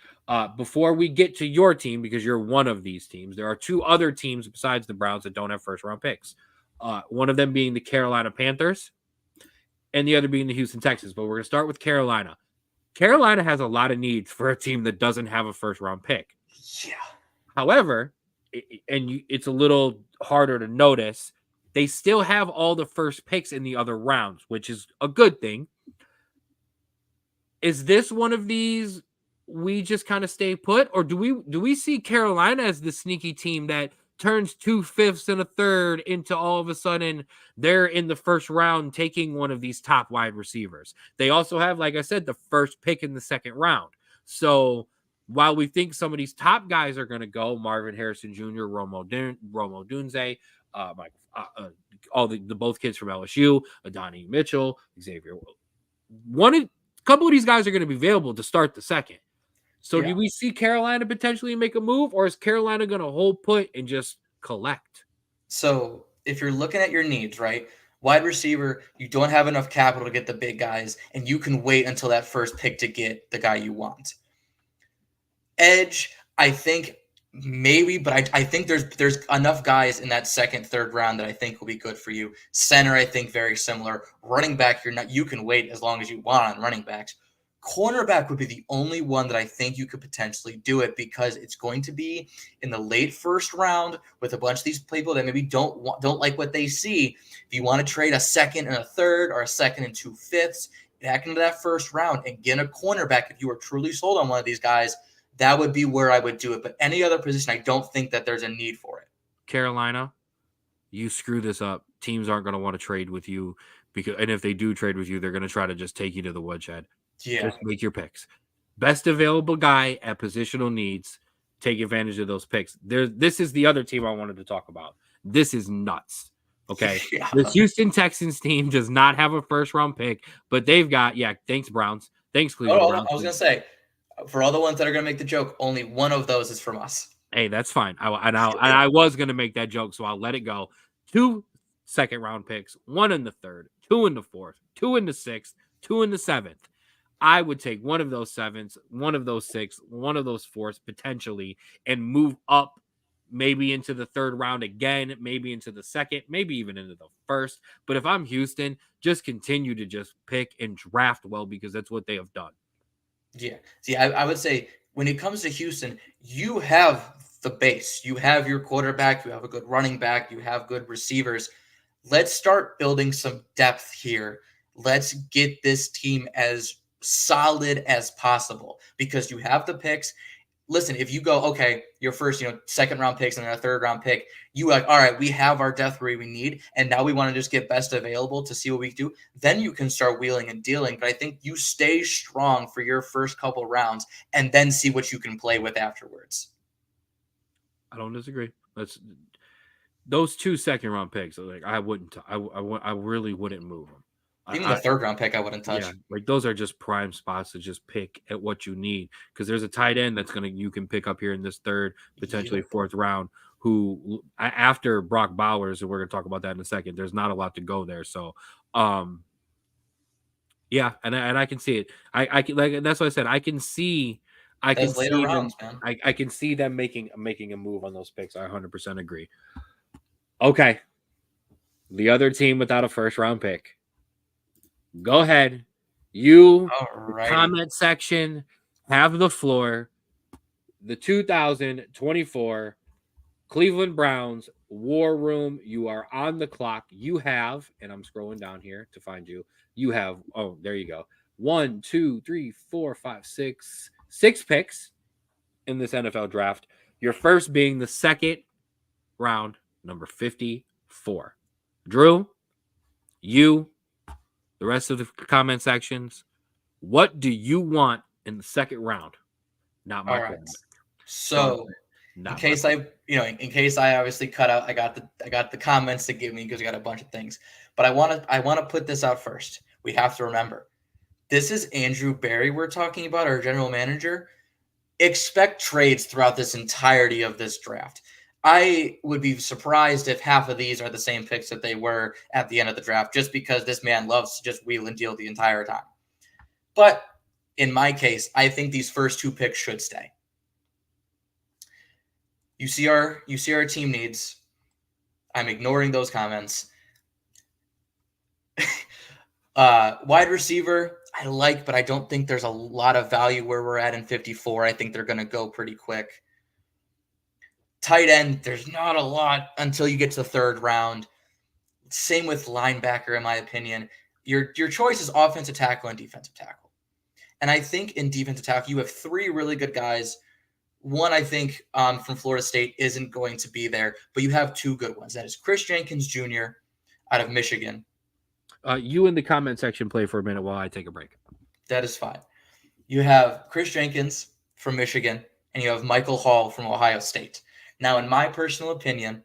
Before we get to your team, because you're one of these teams, there are two other teams besides the Browns that don't have first-round picks. One of them being the Carolina Panthers and the other being the Houston Texans. But we're going to start with Carolina. Carolina has a lot of needs for a team that doesn't have a first-round pick. Yeah. However, it's a little harder to notice, they still have all the first picks in the other rounds, which is a good thing. Is this one of these we just kind of stay put, or do we see Carolina as the sneaky team that turns 2/5 and a third into all of a sudden they're in the first round taking one of these top wide receivers? They also have, like I said, the first pick in the second round. So while we think some of these top guys are going to go, Marvin Harrison Jr., Romo Dunze, all the both kids from LSU, Adonai Mitchell, Xavier, a couple of these guys are going to be available to start the second. So do we see Carolina potentially make a move, or is Carolina going to hold put and just collect? So if you're looking at your needs, right, wide receiver, you don't have enough capital to get the big guys, and you can wait until that first pick to get the guy you want. Edge, I think maybe, but I think there's enough guys in that second, third round that I think will be good for you. Center, I think very similar. Running back, you can wait as long as you want on running backs. Cornerback would be the only one that I think you could potentially do it, because it's going to be in the late first round with a bunch of these people that maybe don't like what they see. If you want to trade a second and a third or a second and 2/5 back into that first round and get a cornerback, if you were truly sold on one of these guys, that would be where I would do it. But any other position, I don't think that there's a need for it. Carolina, you screw this up. Teams aren't going to want to trade with you, and if they do trade with you, they're going to try to just take you to the woodshed. Yeah. Just make your picks. Best available guy at positional needs. Take advantage of those picks. This is the other team I wanted to talk about. This is nuts. Okay. Yeah. This Houston Texans team does not have a first round pick, but they've got, thanks Browns. Thanks Cleveland Browns. I was going to say, for all the ones that are going to make the joke, only one of those is from us. Hey, that's fine. I was going to make that joke, so I'll let it go. 2 second-round picks, 1 in the third, 2 in the fourth, 2 in the sixth, 2 in the seventh. I would take one of those 7s, one of those 6, one of those 4s potentially, and move up maybe into the third round again, maybe into the second, maybe even into the first. But if I'm Houston, just continue to just pick and draft well, because that's what they have done. Yeah. See, I would say when it comes to Houston, you have the base. You have your quarterback. You have a good running back. You have good receivers. Let's start building some depth here. Let's get this team as solid as possible, because you have the picks. Listen, if you go, okay, your first, second round picks and then a third round pick, you all right, we have our depth where we need, and now we want to just get best available to see what we do. Then you can start wheeling and dealing. But I think you stay strong for your first couple rounds and then see what you can play with afterwards. I don't disagree. Those 2 second round picks. Like I really wouldn't move them. Even the third round pick, I wouldn't touch. Yeah, like those are just prime spots to just pick at what you need, because there's a tight end you can pick up here in this third, potentially fourth round, who after Brock Bowers, and we're gonna talk about that in a second. There's not a lot to go there, so yeah, and I can see it. I can, like, that's what I said. I can see rounds, them. I can see them making a move on those picks. I 100% agree. Okay, the other team without a first round pick. Go ahead. You, comment section, have the floor. The 2024 Cleveland Browns War Room. You are on the clock. You have, and I'm scrolling down here to find you. You have, there you go. 1, 2, 3, 4, 5, 6 picks in this NFL draft. Your first being the second round, number 54. Drew, the rest of the comment sections, what do you want in the second round? Not my quarterback. So Not In my case pick. in case I obviously cut out, I got the comments to give me because we got a bunch of things. But I want to put this out first. We have to remember this is Andrew Barry we're talking about, our general manager. Expect trades throughout this entirety of this draft. I would be surprised if half of these are the same picks that they were at the end of the draft, just because this man loves to just wheel and deal the entire time. But in my case, I think these first two picks should stay. You see our team needs. I'm ignoring those comments. Wide receiver, I like, but I don't think there's a lot of value where we're at in 54. I think they're going to go pretty quick. Tight end, there's not a lot until you get to the third round. Same with linebacker, in my opinion. Your choice is offensive tackle and defensive tackle. And I think in defensive tackle, you have three really good guys. One, I think, from Florida State isn't going to be there, but you have two good ones. That is Chris Jenkins Jr. out of Michigan. You in the comment section play for a minute while I take a break. That is fine. You have Chris Jenkins from Michigan, and you have Michael Hall from Ohio State. Now, in my personal opinion,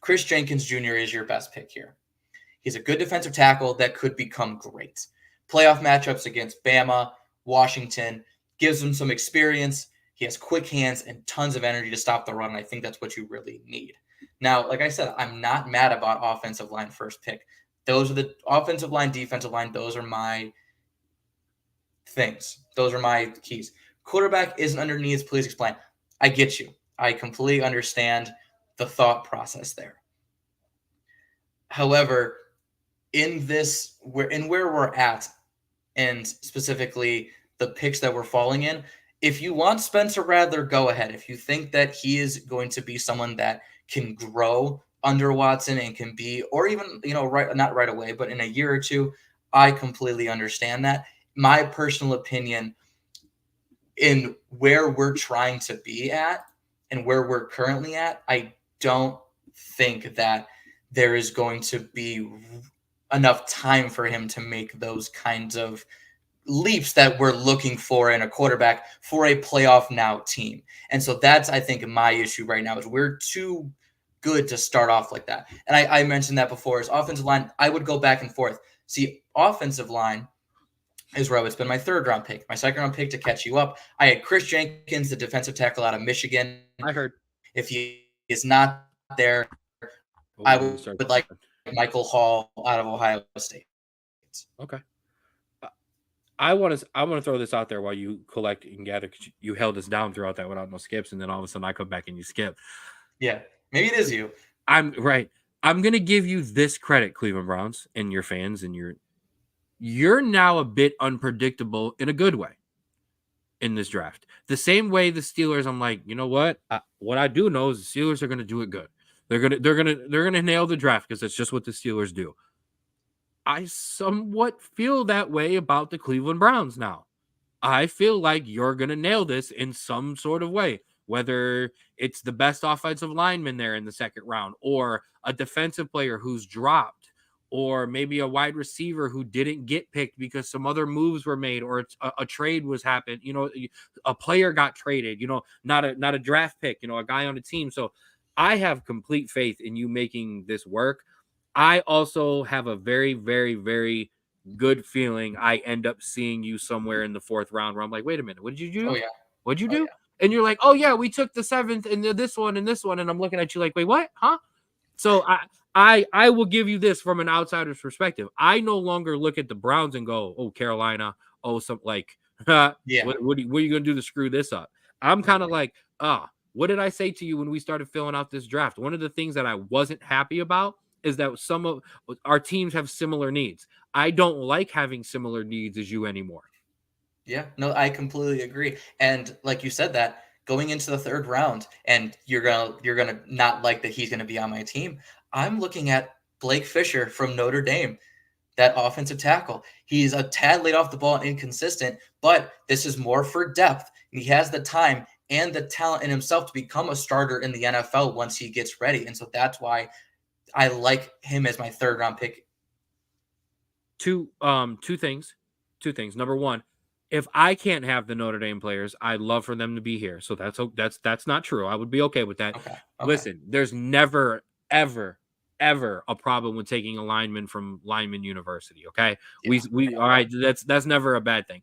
Chris Jenkins Jr. is your best pick here. He's a good defensive tackle that could become great. Playoff matchups against Bama, Washington, gives him some experience. He has quick hands and tons of energy to stop the run, and I think that's what you really need. Now, like I said, I'm not mad about offensive line first pick. Those are the offensive line, defensive line. Those are my things. Those are my keys. Quarterback isn't under needs. Please explain. I get you. I completely understand the thought process there. However, in where we're at, and specifically the picks that we're falling in, if you want Spencer Rattler, go ahead. If you think that he is going to be someone that can grow under Watson and can be, or even, not right away, but in a year or two, I completely understand that. My personal opinion in where we're trying to be at and where we're currently at, I don't think that there is going to be enough time for him to make those kinds of leaps that we're looking for in a quarterback for a playoff now team. And so that's, I think, my issue right now is we're too good to start off like that. And I mentioned that before. As offensive line, I would go back and forth. See, offensive line is where I would spend my third round pick. My second round pick, to catch you up, I had Chris Jenkins, the defensive tackle out of Michigan. I heard. If he is not there, I would like Michael Hall out of Ohio State. Okay. I want to throw this out there while you collect and gather. You held us down throughout that without no skips, and then all of a sudden I come back and you skip. Yeah, maybe it is you. I'm right. I'm gonna give you this credit, Cleveland Browns, and your fans, and you're now a bit unpredictable in a good way in this draft. The same way the Steelers, I'm like, you know what? What I do know is the Steelers are gonna do it good. They're gonna nail the draft because that's just what the Steelers do. I somewhat feel that way about the Cleveland Browns now. I feel like you're going to nail this in some sort of way, whether it's the best offensive lineman there in the second round, or a defensive player who's dropped, or maybe a wide receiver who didn't get picked because some other moves were made, or a trade was happened. A player got traded, not a draft pick, a guy on the team. So I have complete faith in you making this work. I also have a very, very, very good feeling I end up seeing you somewhere in the fourth round where I'm like, wait a minute, what did you do? Oh, yeah. What'd you do? Yeah. And you're like, oh yeah, we took the seventh and this one and this one. And I'm looking at you like, wait, what? Huh? So I will give you this from an outsider's perspective. I no longer look at the Browns and go, oh, Carolina, oh, something like, Yeah. what are you going to do to screw this up? I'm kind of like, what did I say to you when we started filling out this draft? One of the things that I wasn't happy about is that some of our teams have similar needs. I don't like having similar needs as you anymore. Yeah, no, I completely agree. And like you said, that going into the third round, and you're gonna not like that he's gonna be on my team. I'm looking at Blake Fisher from Notre Dame, that offensive tackle. He's a tad late off the ball and inconsistent, but this is more for depth. He has the time and the talent in himself to become a starter in the NFL once he gets ready. And so that's why I like him as my third round pick. Two things. Number one, if I can't have the Notre Dame players, I'd love for them to be here. So that's not true. I would be okay with that. Okay. Listen, there's never, ever, ever a problem with taking a lineman from Lineman University. Okay. Yeah. We all right. That's never a bad thing.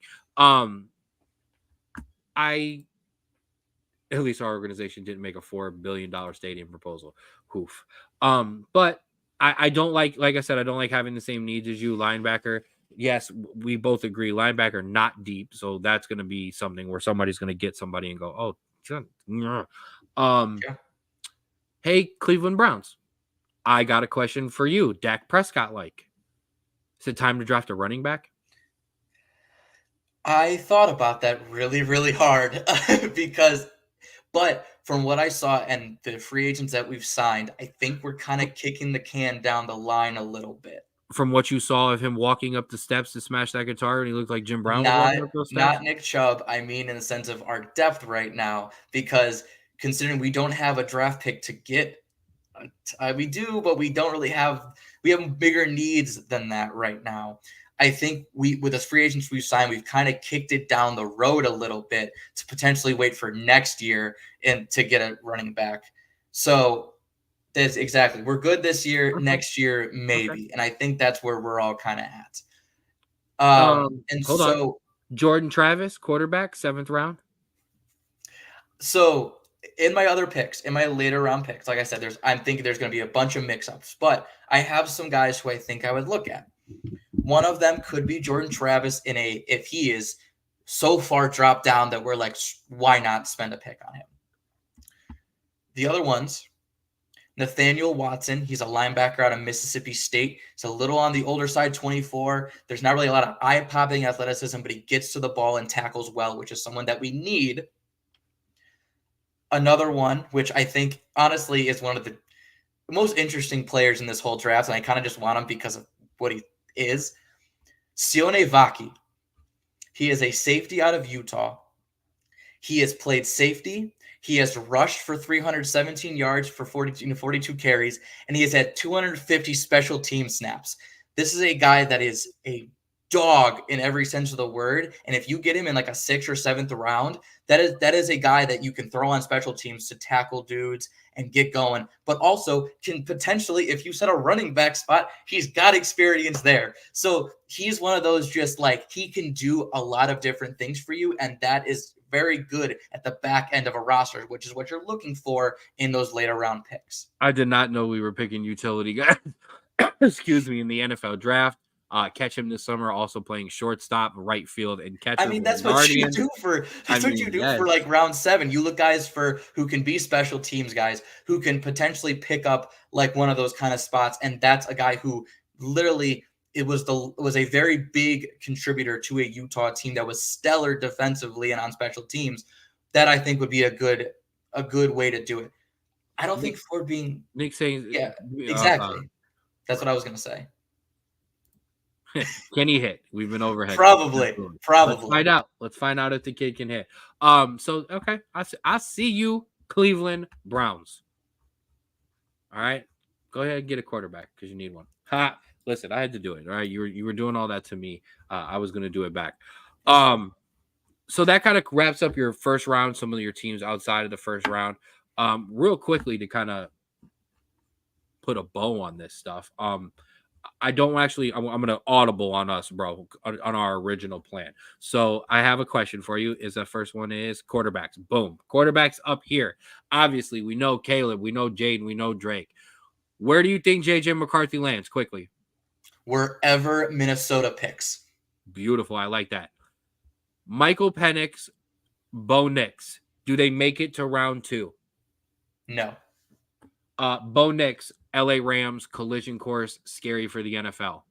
At least our organization didn't make a $4 billion stadium proposal. Oof. But I don't like I said, I don't like having the same needs as you, linebacker. Yes, we both agree, linebacker not deep, so that's going to be something where somebody's going to get somebody and go, Yeah. Hey, Cleveland Browns, I got a question for you. Dak Prescott, is it time to draft a running back? I thought about that really, really hard but from what I saw and the free agents that we've signed, I think we're kind of kicking the can down the line a little bit. From what you saw of him walking up the steps to smash that guitar, and he looked like Jim Brown was Not walking up those steps? not Nick Chubb. I mean, in the sense of our depth right now, because considering we don't have a draft pick to get, we do, but we don't really have. We have bigger needs than that right now. I think with the free agents we've signed, we've kind of kicked it down the road a little bit to potentially wait for next year and to get a running back. So that's exactly, we're good this year. Okay. Next year, maybe. Okay. And I think that's where we're all kind of at. And hold so on. Jordan Travis, quarterback, 7th round. So in my other picks, in my later round picks, like I said, I'm thinking there's going to be a bunch of mix-ups, but I have some guys who I think I would look at. One of them could be Jordan Travis if he is so far dropped down that we're like, why not spend a pick on him? The other ones, Nathaniel Watson. He's a linebacker out of Mississippi State. He's a little on the older side, 24. There's not really a lot of eye-popping athleticism, but he gets to the ball and tackles well, which is someone that we need. Another one, which I think honestly is one of the most interesting players in this whole draft, and I kind of just want him because of what he is, Sione Vaki. He is a safety out of Utah. He has played safety. He has rushed for 317 yards for 42 carries, and he has had 250 special team snaps. This is a guy that is a dog in every sense of the word, and if you get him in like a 6th or 7th round, that is a guy that you can throw on special teams to tackle dudes and get going, but also can potentially, if you set a running back spot, he's got experience there. So he's one of those, just like, he can do a lot of different things for you, and that is very good at the back end of a roster, which is what you're looking for in those later round picks. I did not know we were picking utility guys excuse me, in the NFL draft. Catch him this summer, also playing shortstop, right field, and catcher. I mean, that's what you do for like round 7. You look guys who can be special teams guys, who can potentially pick up like one of those kind of spots, and that's a guy who literally was a very big contributor to a Utah team that was stellar defensively and on special teams. That I think would be a good way to do it. I don't think for being Nick saying, yeah, exactly. That's what I was gonna say. Can he hit? We've been overhead. Probably. Let's find out if the kid can hit. So okay, I see you, Cleveland Browns. All right, go ahead and get a quarterback because you need one. Listen, I had to do it. All right, you were doing all that to me. I was gonna do it back. So that kind of wraps up your first round. Some of your teams outside of the first round. Real quickly to kind of put a bow on this stuff. I don't actually, I'm going to audible on us, bro, on our original plan. So I have a question for you. The first one is quarterbacks. Boom. Quarterbacks up here. Obviously, we know Caleb, we know Jaden, we know Drake. Where do you think JJ McCarthy lands? Quickly. Wherever Minnesota picks. Beautiful. I like that. Michael Penix, Bo Nix. Do they make it to round 2? No. Bo Nix, LA Rams, collision course, scary for the NFL.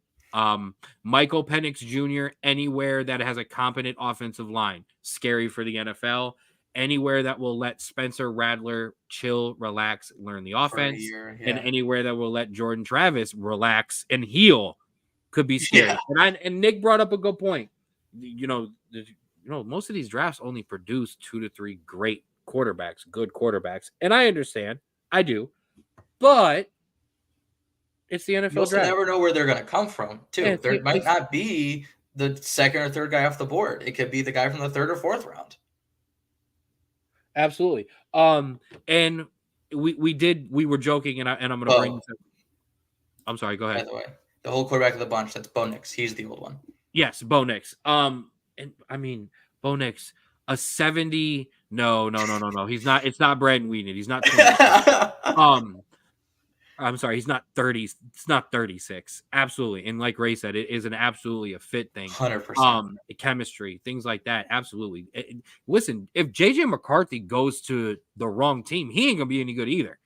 Michael Penix Jr., anywhere that has a competent offensive line, scary for the NFL. Anywhere that will let Spencer Rattler chill, relax, learn the offense. And anywhere that will let Jordan Travis relax and heal could be scary. Yeah. And Nick brought up a good point. You know, most of these drafts only produce 2 to 3 great quarterbacks, good quarterbacks. And I understand. I do. But it's the NFL draft. You never know where they're going to come from, too. There might not be the second or third guy off the board. It could be the guy from the third or fourth round. Absolutely. And we were joking, and I'm going to bring this up. I'm sorry, go ahead. By the way, the whole quarterback of the bunch, that's Bo Nix. He's the old one. Yes, Bo Nix. And I mean, Bo Nix, a 70. No. He's not. It's not Brandon Weeden. He's not 20. I'm sorry. He's not 30. It's not 36. Absolutely. And like Ray said, it is an absolutely a fit thing. 100%. Chemistry, things like that. Absolutely. Listen, if JJ McCarthy goes to the wrong team, he ain't gonna be any good either.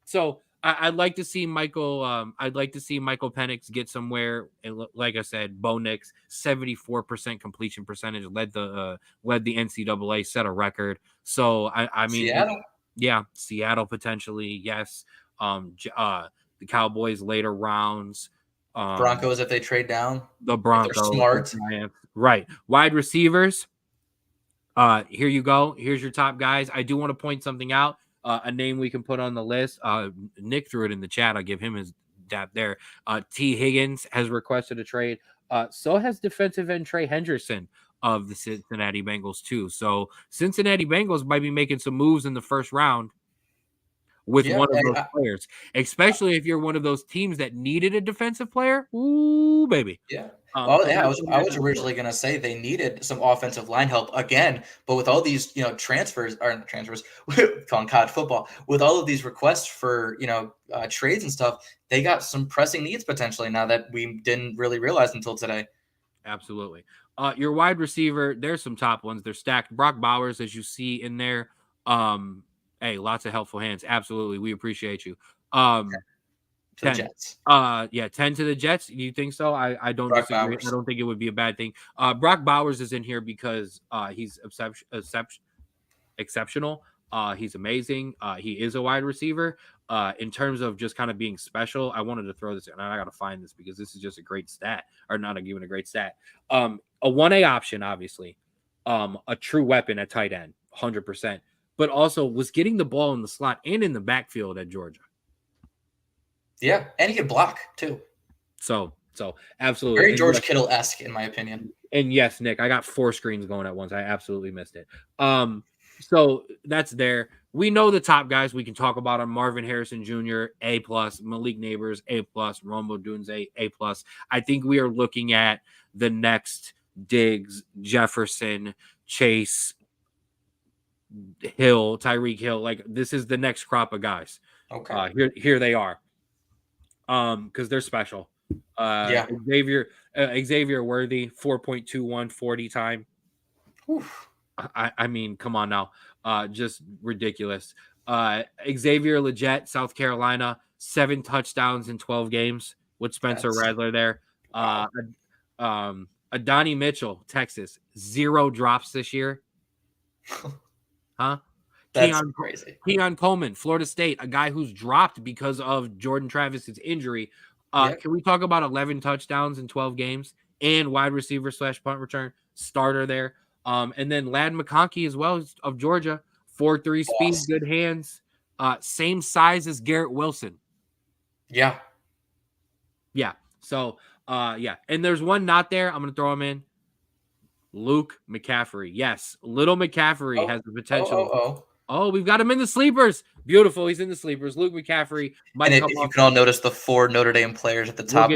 So I'd like to see Michael. I'd like to see Michael Penix get somewhere. And like I said, Bo Nix, 74% completion percentage, led the NCAA, set a record. So I mean, Seattle. Yeah, Seattle potentially, yes. The Cowboys later rounds. Broncos if they trade down. The Broncos, they're smart. Right? Wide receivers. Here you go. Here's your top guys. I do want to point something out. A name we can put on the list. Nick threw it in the chat. I'll give him his dap there. T. Higgins has requested a trade. So has defensive end Trey Hendrickson of the Cincinnati Bengals too. So Cincinnati Bengals might be making some moves in the first round with one of those players, especially if you're one of those teams that needed a defensive player. Ooh, baby. Yeah. I was originally going to say they needed some offensive line help again, but with all these, transfers, calling college football, with all of these requests for, trades and stuff, they got some pressing needs potentially now that we didn't really realize until today. Absolutely. Your wide receiver, there's some top ones. They're stacked. Brock Bowers, as you see in there. Hey, lots of helpful hands. Absolutely. We appreciate you. 10. The Jets. 10 to the Jets. You think so? I don't Brock disagree. Bowers. I don't think it would be a bad thing. Brock Bowers is in here because he's exceptional. He's amazing. He is a wide receiver. In terms of just kind of being special, I wanted to throw this in, and I got to find this because this is just a great stat, or not even a great stat. A 1A option, obviously. A true weapon at tight end, 100%. But also was getting the ball in the slot and in the backfield at Georgia. Yeah, and he could block too. So absolutely. Very George Kittle-esque, in my opinion. And yes, Nick, I got 4 screens going at once. I absolutely missed it. So that's there. We know the top guys we can talk about are Marvin Harrison Jr., A+, Malik Neighbors, A+, Rombo Dunze, A+. I think we are looking at the next Diggs, Jefferson, Chase, Hill, Tyreek Hill. Like, this is the next crop of guys. Okay. Here they are. Because they're special. Xavier Worthy, 4.21 40 time. Oof. I mean, come on now. Just ridiculous. Xavier Legette, South Carolina, 7 touchdowns in 12 games with Spencer Rattler there. Adonai Mitchell, Texas, 0 drops this year. Huh? That's crazy. Keon Coleman, Florida State, a guy who's dropped because of Jordan Travis's injury. Can we talk about 11 touchdowns in 12 games and wide receiver / punt return starter there? And then Ladd McConkey as well of Georgia, 4.3 speed, good hands, same size as Garrett Wilson. Yeah. So, and there's one not there. I'm going to throw him in. Luke McCaffrey. Yes, little McCaffrey has the potential. Oh, we've got him in the sleepers. Beautiful. He's in the sleepers. Luke McCaffrey. And if you can all notice the 4 Notre Dame players at the top.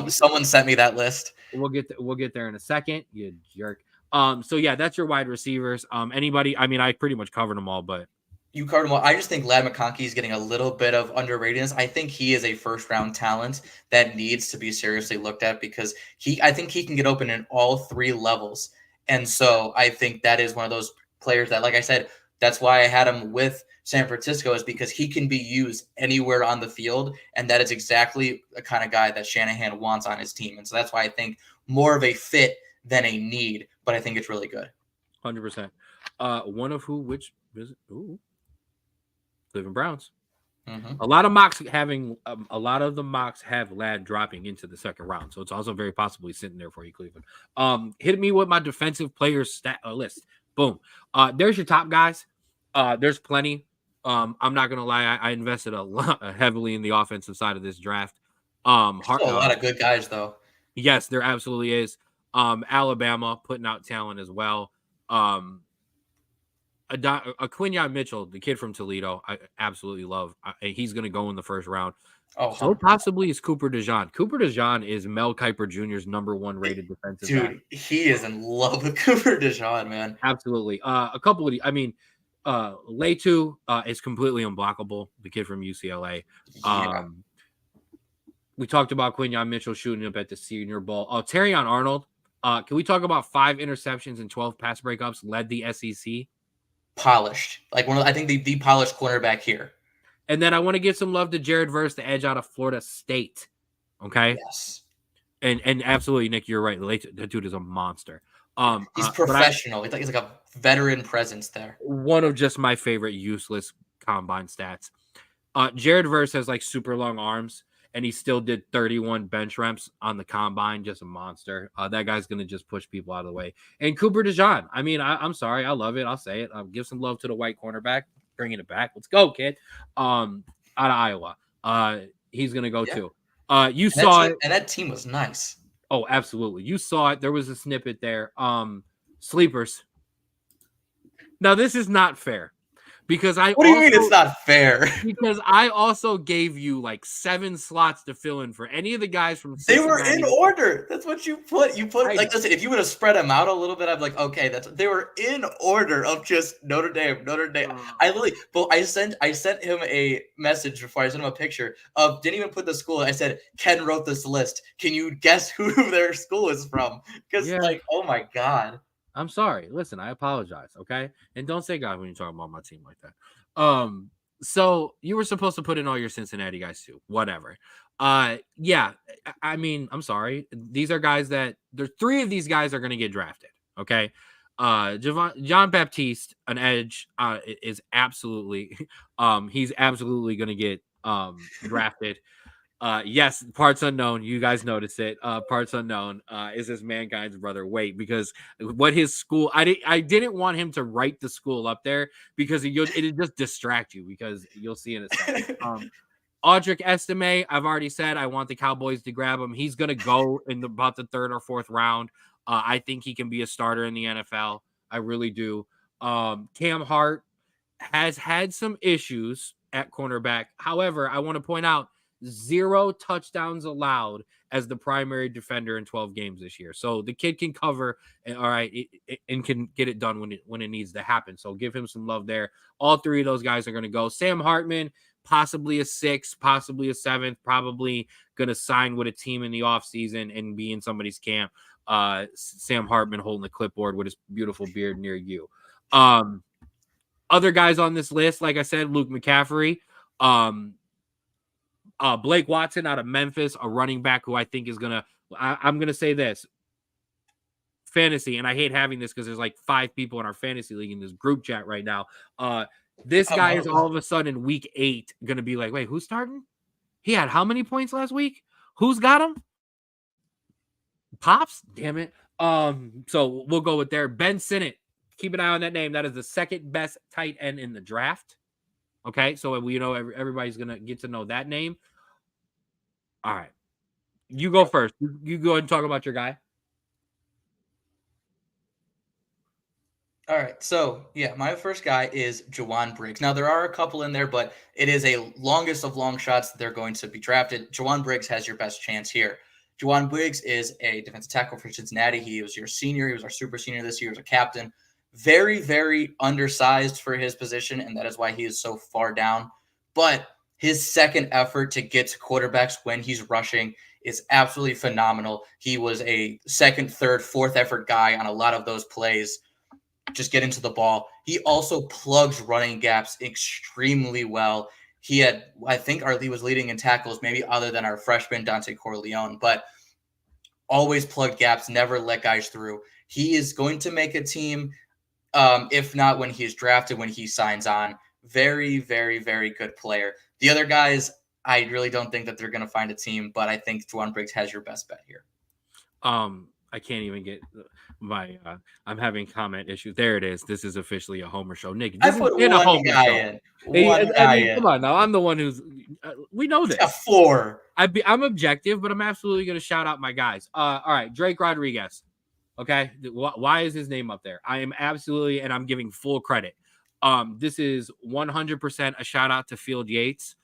Someone sent me that list. We'll get there in a second. You jerk. So yeah, that's your wide receivers. Anybody? I mean, I pretty much covered them all, but you covered them all. I just think Ladd McConkey is getting a little bit of underratedness. I think he is a first-round talent that needs to be seriously looked at because I think he can get open in all 3 levels. And so I think that is one of those players that, like I said, that's why I had him with San Francisco, is because he can be used anywhere on the field. And that is exactly the kind of guy that Shanahan wants on his team. And so that's why I think more of a fit than a need, but I think it's really good. 100%. One of which visit? Cleveland Browns. Mm-hmm. A lot of the mocks have Ladd dropping into the second round, so it's also very possibly sitting there for you, Cleveland. Hit me with my defensive players list. Boom. There's your top guys. There's plenty. I'm not gonna lie, I invested a lot heavily in the offensive side of this draft. A lot of good guys though. Yes, there absolutely is. Alabama putting out talent as well. Quinyon Mitchell, the kid from Toledo, I absolutely love. He's going to go in the first round. Oh, So 100%. possibly is Cooper DeJean. Cooper DeJean is Mel Kiper Jr.'s #1 rated defensive back. Dude, he is in love with Cooper DeJean, man. Absolutely. A couple of, Leitu is completely unblockable. The kid from UCLA. Yeah. We talked about Quinyon Mitchell shooting up at the Senior Bowl. Oh, Terrion Arnold. Can we talk about 5 interceptions and 12 pass breakups? Led the SEC. Polished, like I think the polished cornerback here. And then I want to give some love to Jared Verse, the edge out of Florida State. Okay. Yes. And absolutely, Nick, you're right. That dude is a monster. He's professional. He's like a veteran presence there. One of just my favorite useless combine stats. Jared Verse has like super long arms, and he still did 31 bench reps on the combine. Just a monster. That guy's gonna just push people out of the way. And Cooper DeJean. I mean, I'm sorry, I love it. I'll say it. Give some love to the white cornerback, bringing it back. Let's go, kid. Out of Iowa. He's gonna go too. You saw it, and that team was nice. Oh, absolutely. You saw it. There was a snippet there. Sleepers. Now, this is not fair because What do you mean it's not fair? Because I also gave you like 7 slots to fill in for any of the guys from They were in order. That's what you put. Like, listen, if you would have spread them out a little bit, I'd be like, okay, they were in order of just Notre Dame. I sent him a message before I sent him a picture of, didn't even put the school. I said, Ken wrote this list. Can you guess who their school is from? Because like, oh my God. I'm sorry. Listen, I apologize. Okay. And don't say God when you're talking about my team like that. So you were supposed to put in all your Cincinnati guys too. Whatever. Yeah. I mean, I'm sorry. These are guys that there's 3 of these guys are going to get drafted. Okay. John Baptiste, an edge, is absolutely, he's absolutely going to get drafted. Yes, parts unknown. You guys notice it. Parts unknown is his Mankind's brother. Wait, because what his school? I didn't want him to write the school up there because it'd just distract you because you'll see in a second. Audric Estime, I've already said I want the Cowboys to grab him. He's gonna go in about the 3rd or 4th round. I think he can be a starter in the NFL. I really do. Cam Hart has had some issues at cornerback. However, I want to point out 0 touchdowns allowed as the primary defender in 12 games this year. So the kid can cover and and can get it done when it needs to happen. So give him some love there. All 3 of those guys are going to go. Sam Hartman, possibly a 6th, possibly a 7th, probably going to sign with a team in the offseason and be in somebody's camp. Sam Hartman holding the clipboard with his beautiful beard near you. Other guys on this list, like I said, Luke McCaffrey, Blake Watson out of Memphis, a running back who I think is I'm going to say this. Fantasy, and I hate having this because there's like 5 people in our fantasy league in this group chat right now. This guy is all of a sudden week 8 going to be like, wait, who's starting? He had how many points last week? Who's got him? Pops? Damn it. So we'll go with there. Ben Sinnott. Keep an eye on that name. That is the 2nd best tight end in the draft. Okay, so we know everybody's going to get to know that name. All right. You go first. You go ahead and talk about your guy. All right. So, yeah, my first guy is Jawan Briggs. Now, there are a couple in there, but it is a longest of long shots that they're going to be drafted. Jawan Briggs has your best chance here. Jawan Briggs is a defensive tackle for Cincinnati. He was your senior. He was our super senior this year. He was a captain. Very, very undersized for his position, and that is why he is so far down. But his second effort to get to quarterbacks when he's rushing is absolutely phenomenal. He was a 2nd, 3rd, 4th effort guy on a lot of those plays. Just get into the ball. He also plugs running gaps extremely well. He had, I think, he was leading in tackles, maybe other than our freshman Dante Corleone, but always plugged gaps, never let guys through. He is going to make a team, if not when he's drafted, when he signs on. Very, very, very good player. The other guys, I really don't think that they're going to find a team, but I think Jawan Briggs has your best bet here. I can't even get my. I'm having comment issues. There it is. This is officially a Homer show. Nick, I this has put been a one Homer guy show. in. I mean, come on now. I'm the one who's. We know He's got this. 4. I'm objective, but I'm absolutely going to shout out my guys. All right, Drake Rodriguez. Okay, why is his name up there? I am absolutely, and I'm giving full credit. This is 100% a shout out to Field Yates.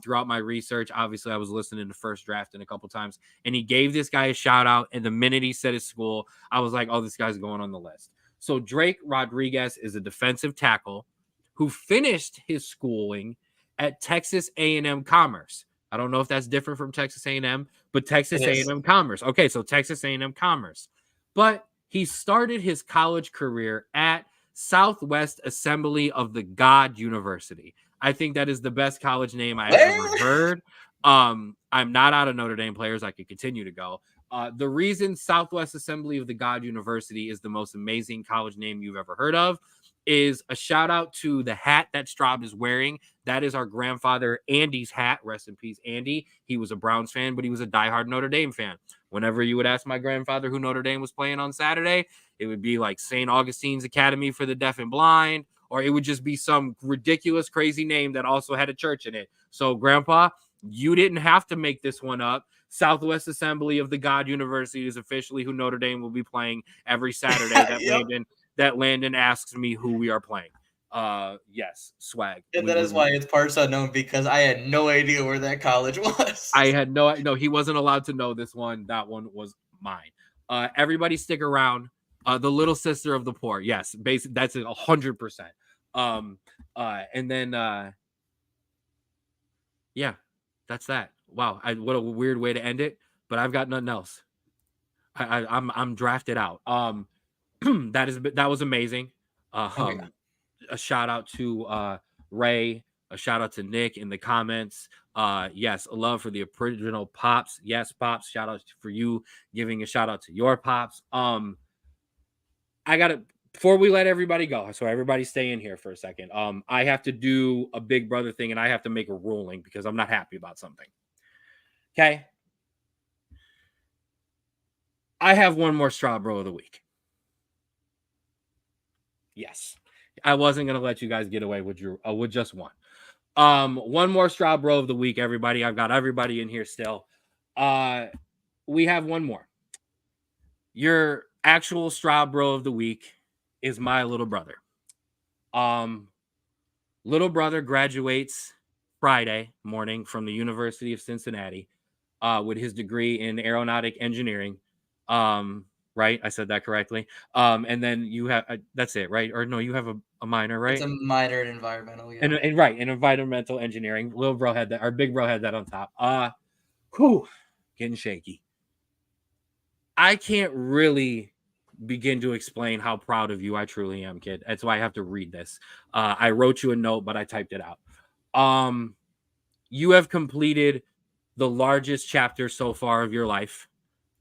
Throughout my research, obviously I was listening to First Draft a couple times, and he gave this guy a shout out. And the minute he said his school, I was like, oh, this guy's going on the list. So Drake Rodriguez is a defensive tackle who finished his schooling at Texas A&M Commerce. I don't know if that's different from Texas A&M, but Texas A&M Commerce. Okay, so Texas A&M Commerce. But he started his college career at Southwest Assembly of the God University. I think that is the best college name I've ever heard. I'm not out of Notre Dame players. I could continue to go. The reason Southwest Assembly of the God University is the most amazing college name you've ever heard of is a shout out to the hat that Straub is wearing. That is our grandfather Andy's hat. Rest in peace, Andy. He was a Browns fan, but he was a diehard Notre Dame fan. Whenever you would ask my grandfather who Notre Dame was playing on Saturday, it would be like St. Augustine's Academy for the Deaf and Blind, or it would just be some ridiculous, crazy name that also had a church in it. So, Grandpa, you didn't have to make this one up. Southwest Assembly of the God University is officially who Notre Dame will be playing every Saturday. That Landon asks me who we are playing. Yes, swag. And that is why it's parts unknown, because I had no idea where that college was. I had no, he wasn't allowed to know this one. That one was mine. Everybody stick around. The little sister of the poor. Yes, basically that's 100%. And then yeah, that's that. Wow, what a weird way to end it, but I've got nothing else. I'm drafted out. That was amazing. A shout out to Ray, a shout out to Nick in the comments. Yes, a love for the original Pops. Yes, Pops, shout out for you giving a shout out to your Pops. I gotta, before we let everybody go, so everybody stay in here for a second. I have to do a big brother thing, and I have to make a ruling because I'm not happy about something. Okay. I have one more Straub Bro of the week. Yes. I wasn't going to let you guys get away with just one. One more Straub Bro of the week, everybody. I've got everybody in here still. We have one more. Your actual Straub Bro of the week is my little brother. Little brother graduates Friday morning from the University of Cincinnati with his degree in aeronautic engineering. Right? I said that correctly. And then you have that's it, right? Or no, you have a minor, right? It's a minor in environmental, yeah. And right, in environmental engineering. Little bro had that, our big bro had that on top. Getting shaky. I can't really begin to explain how proud of you I truly am, kid. That's why I have to read this. I wrote you a note, but I typed it out. You have completed the largest chapter so far of your life.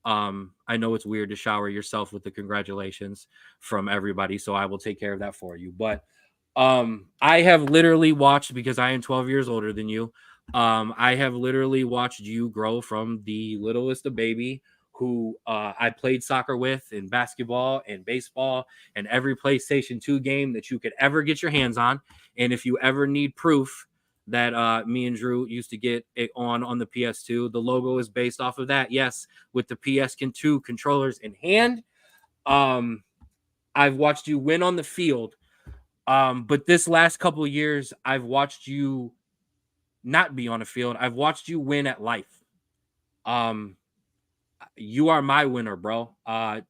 I know it's weird to shower yourself with the congratulations from everybody, so I will take care of that for you. But I have literally watched, because I am 12 years older than you, I have literally watched you grow from the littlest of baby who I played soccer with, and basketball and baseball and every PlayStation 2 game that you could ever get your hands on. And if you ever need proof that me and Drew used to get it on the PS2, the logo is based off of that. Yes, with the PS2 controllers in hand. I've watched you win on the field. But this last couple of years, I've watched you not be on a field. I've watched you win at life. You are my winner, bro.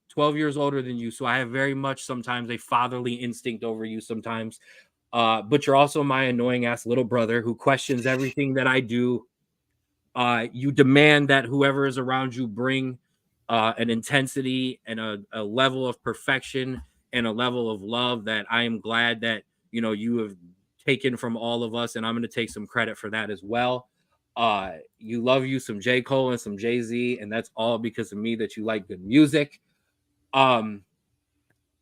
12 years older than you, so I have very much sometimes a fatherly instinct over you sometimes. But you're also my annoying ass little brother who questions everything that I do. You demand that whoever is around you bring an intensity and a level of perfection and a level of love that I am glad that, you have taken from all of us. And I'm going to take some credit for that as well. You love you some J. Cole and some Jay-Z, and that's all because of me that you like good music.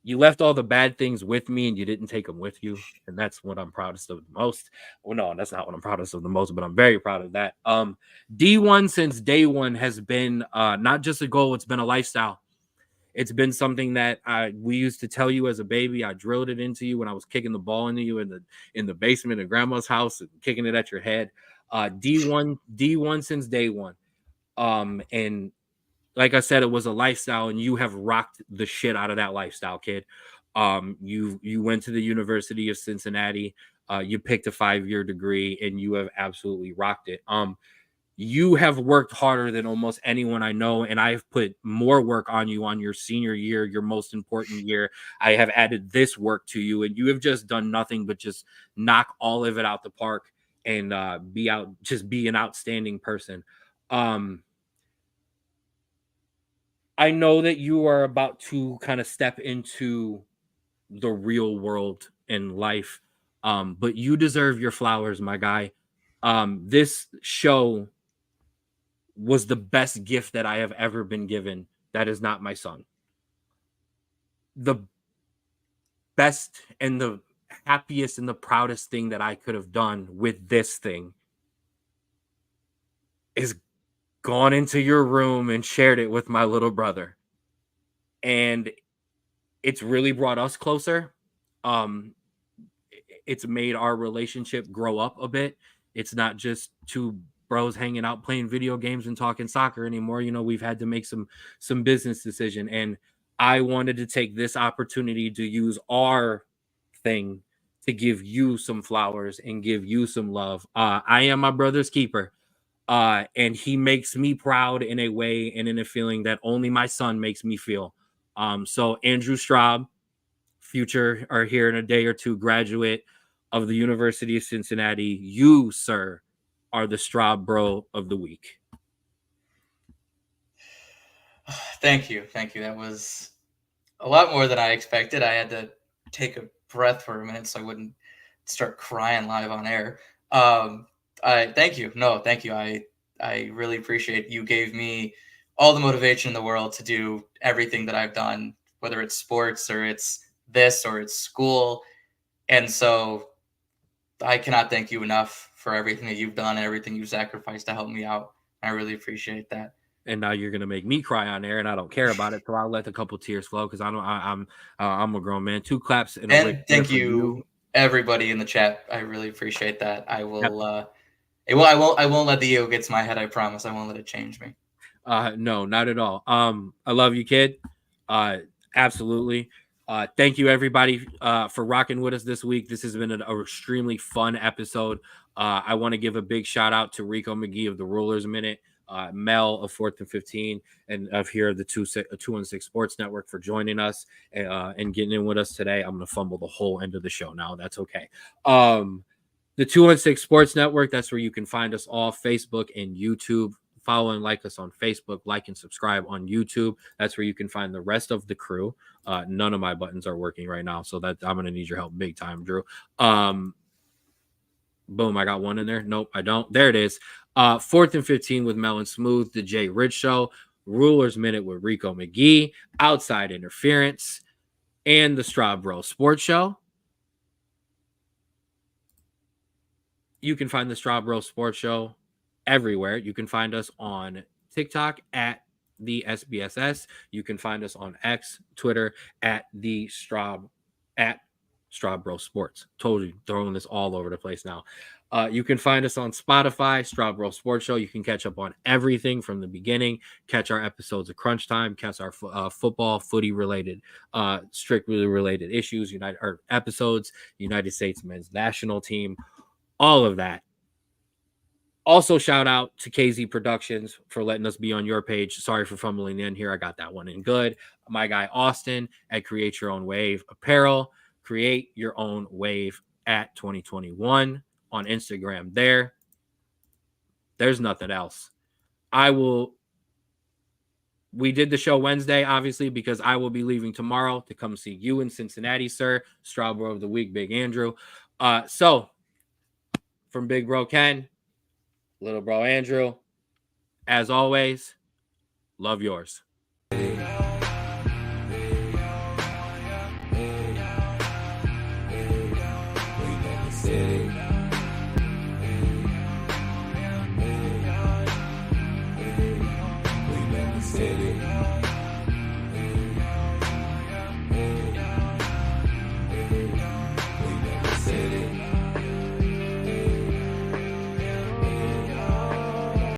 You left all the bad things with me and you didn't take them with you. And that's what I'm proudest of the most. Well, no, that's not what I'm proudest of the most, but I'm very proud of that. D1 since day one has been not just a goal, it's been a lifestyle. It's been something that we used to tell you as a baby. I drilled it into you when I was kicking the ball into you in the basement of grandma's house and kicking it at your head. D1 since day one. And like I said, it was a lifestyle, and you have rocked the shit out of that lifestyle, kid. You went to the University of Cincinnati. You picked a 5-year degree, and you have absolutely rocked it. You have worked harder than almost anyone I know, and I've put more work on you on your senior year, your most important year. I have added this work to you, and you have just done nothing but just knock all of it out the park and be an outstanding person. I know that you are about to kind of step into the real world in life, but you deserve your flowers, my guy. This show was the best gift that I have ever been given. That is not my son. The best and the happiest and the proudest thing that I could have done with this thing is gone into your room and shared it with my little brother. And it's really brought us closer. It's made our relationship grow up a bit. It's not just two bros hanging out playing video games and talking soccer anymore. You know, we've had to make some business decision, and I wanted to take this opportunity to use our thing to give you some flowers and give you some love. I am my brother's keeper, and he makes me proud in a way and in a feeling that only my son makes me feel. So Andrew Straub, future or here in a day or two graduate of the University of Cincinnati, you, sir, are the Straub Bro of the week. Thank you. That was a lot more than I expected. I had to take a breath for a minute so I wouldn't start crying live on air. Thank you. No, thank you. I really appreciate you gave me all the motivation in the world to do everything that I've done, whether it's sports or it's this or it's school. And so I cannot thank you enough for everything that you've done and everything you've sacrificed to help me out. I really appreciate that. And now you're gonna make me cry on air, and I don't care about it, so I'll let a couple tears flow because I'm a grown man. 2 claps and thank you, everybody in the chat. I really appreciate that. I will. I won't let the ego get to my head. I promise. I won't let it change me. No, not at all. I love you, kid. Absolutely. Thank you, everybody, for rocking with us this week. This has been an extremely fun episode. I want to give a big shout out to Rico McGee of the Rulers Minute, Mel of 4th and 15, and of here of the 216 Sports Network for joining us and getting in with us today. I'm going to fumble the whole end of the show now. That's okay. The 216 Sports Network, that's where you can find us all, Facebook and YouTube. Follow and like us on Facebook, like and subscribe on YouTube. That's where you can find the rest of the crew. None of my buttons are working right now, so that I'm gonna need your help big time, Drew. Boom, I got one in there. Nope, I don't. There it is. 4th and 15 with Mel and Smooth, the Jay Ridge Show, Rulers Minute with Rico McGee, Outside Interference, and the Straub Bros Sports Show. You can find the Straub Bros Sports Show everywhere. You can find us on TikTok at the SBSS. You can find us on X, Twitter at Straub Bros Sports. Told you, throwing this all over the place now. You can find us on Spotify, Straub Bros Sports Show. You can catch up on everything from the beginning. Catch our episodes of Crunch Time. Catch our football, footy related, strictly related issues. Episodes. United States Men's National Team. All of that. Also, shout out to KZ Productions for letting us be on your page. Sorry for fumbling in here. I got that one in good. My guy Austin at Create Your Own Wave Apparel. Create Your Own Wave at 2021 on Instagram. There's nothing else. We did the show Wednesday, obviously, because I will be leaving tomorrow to come see you in Cincinnati, sir. Straub Bro of the Week, Big Andrew. So, from Big Bro Ken, Little Bro Andrew, as always, love yours. City.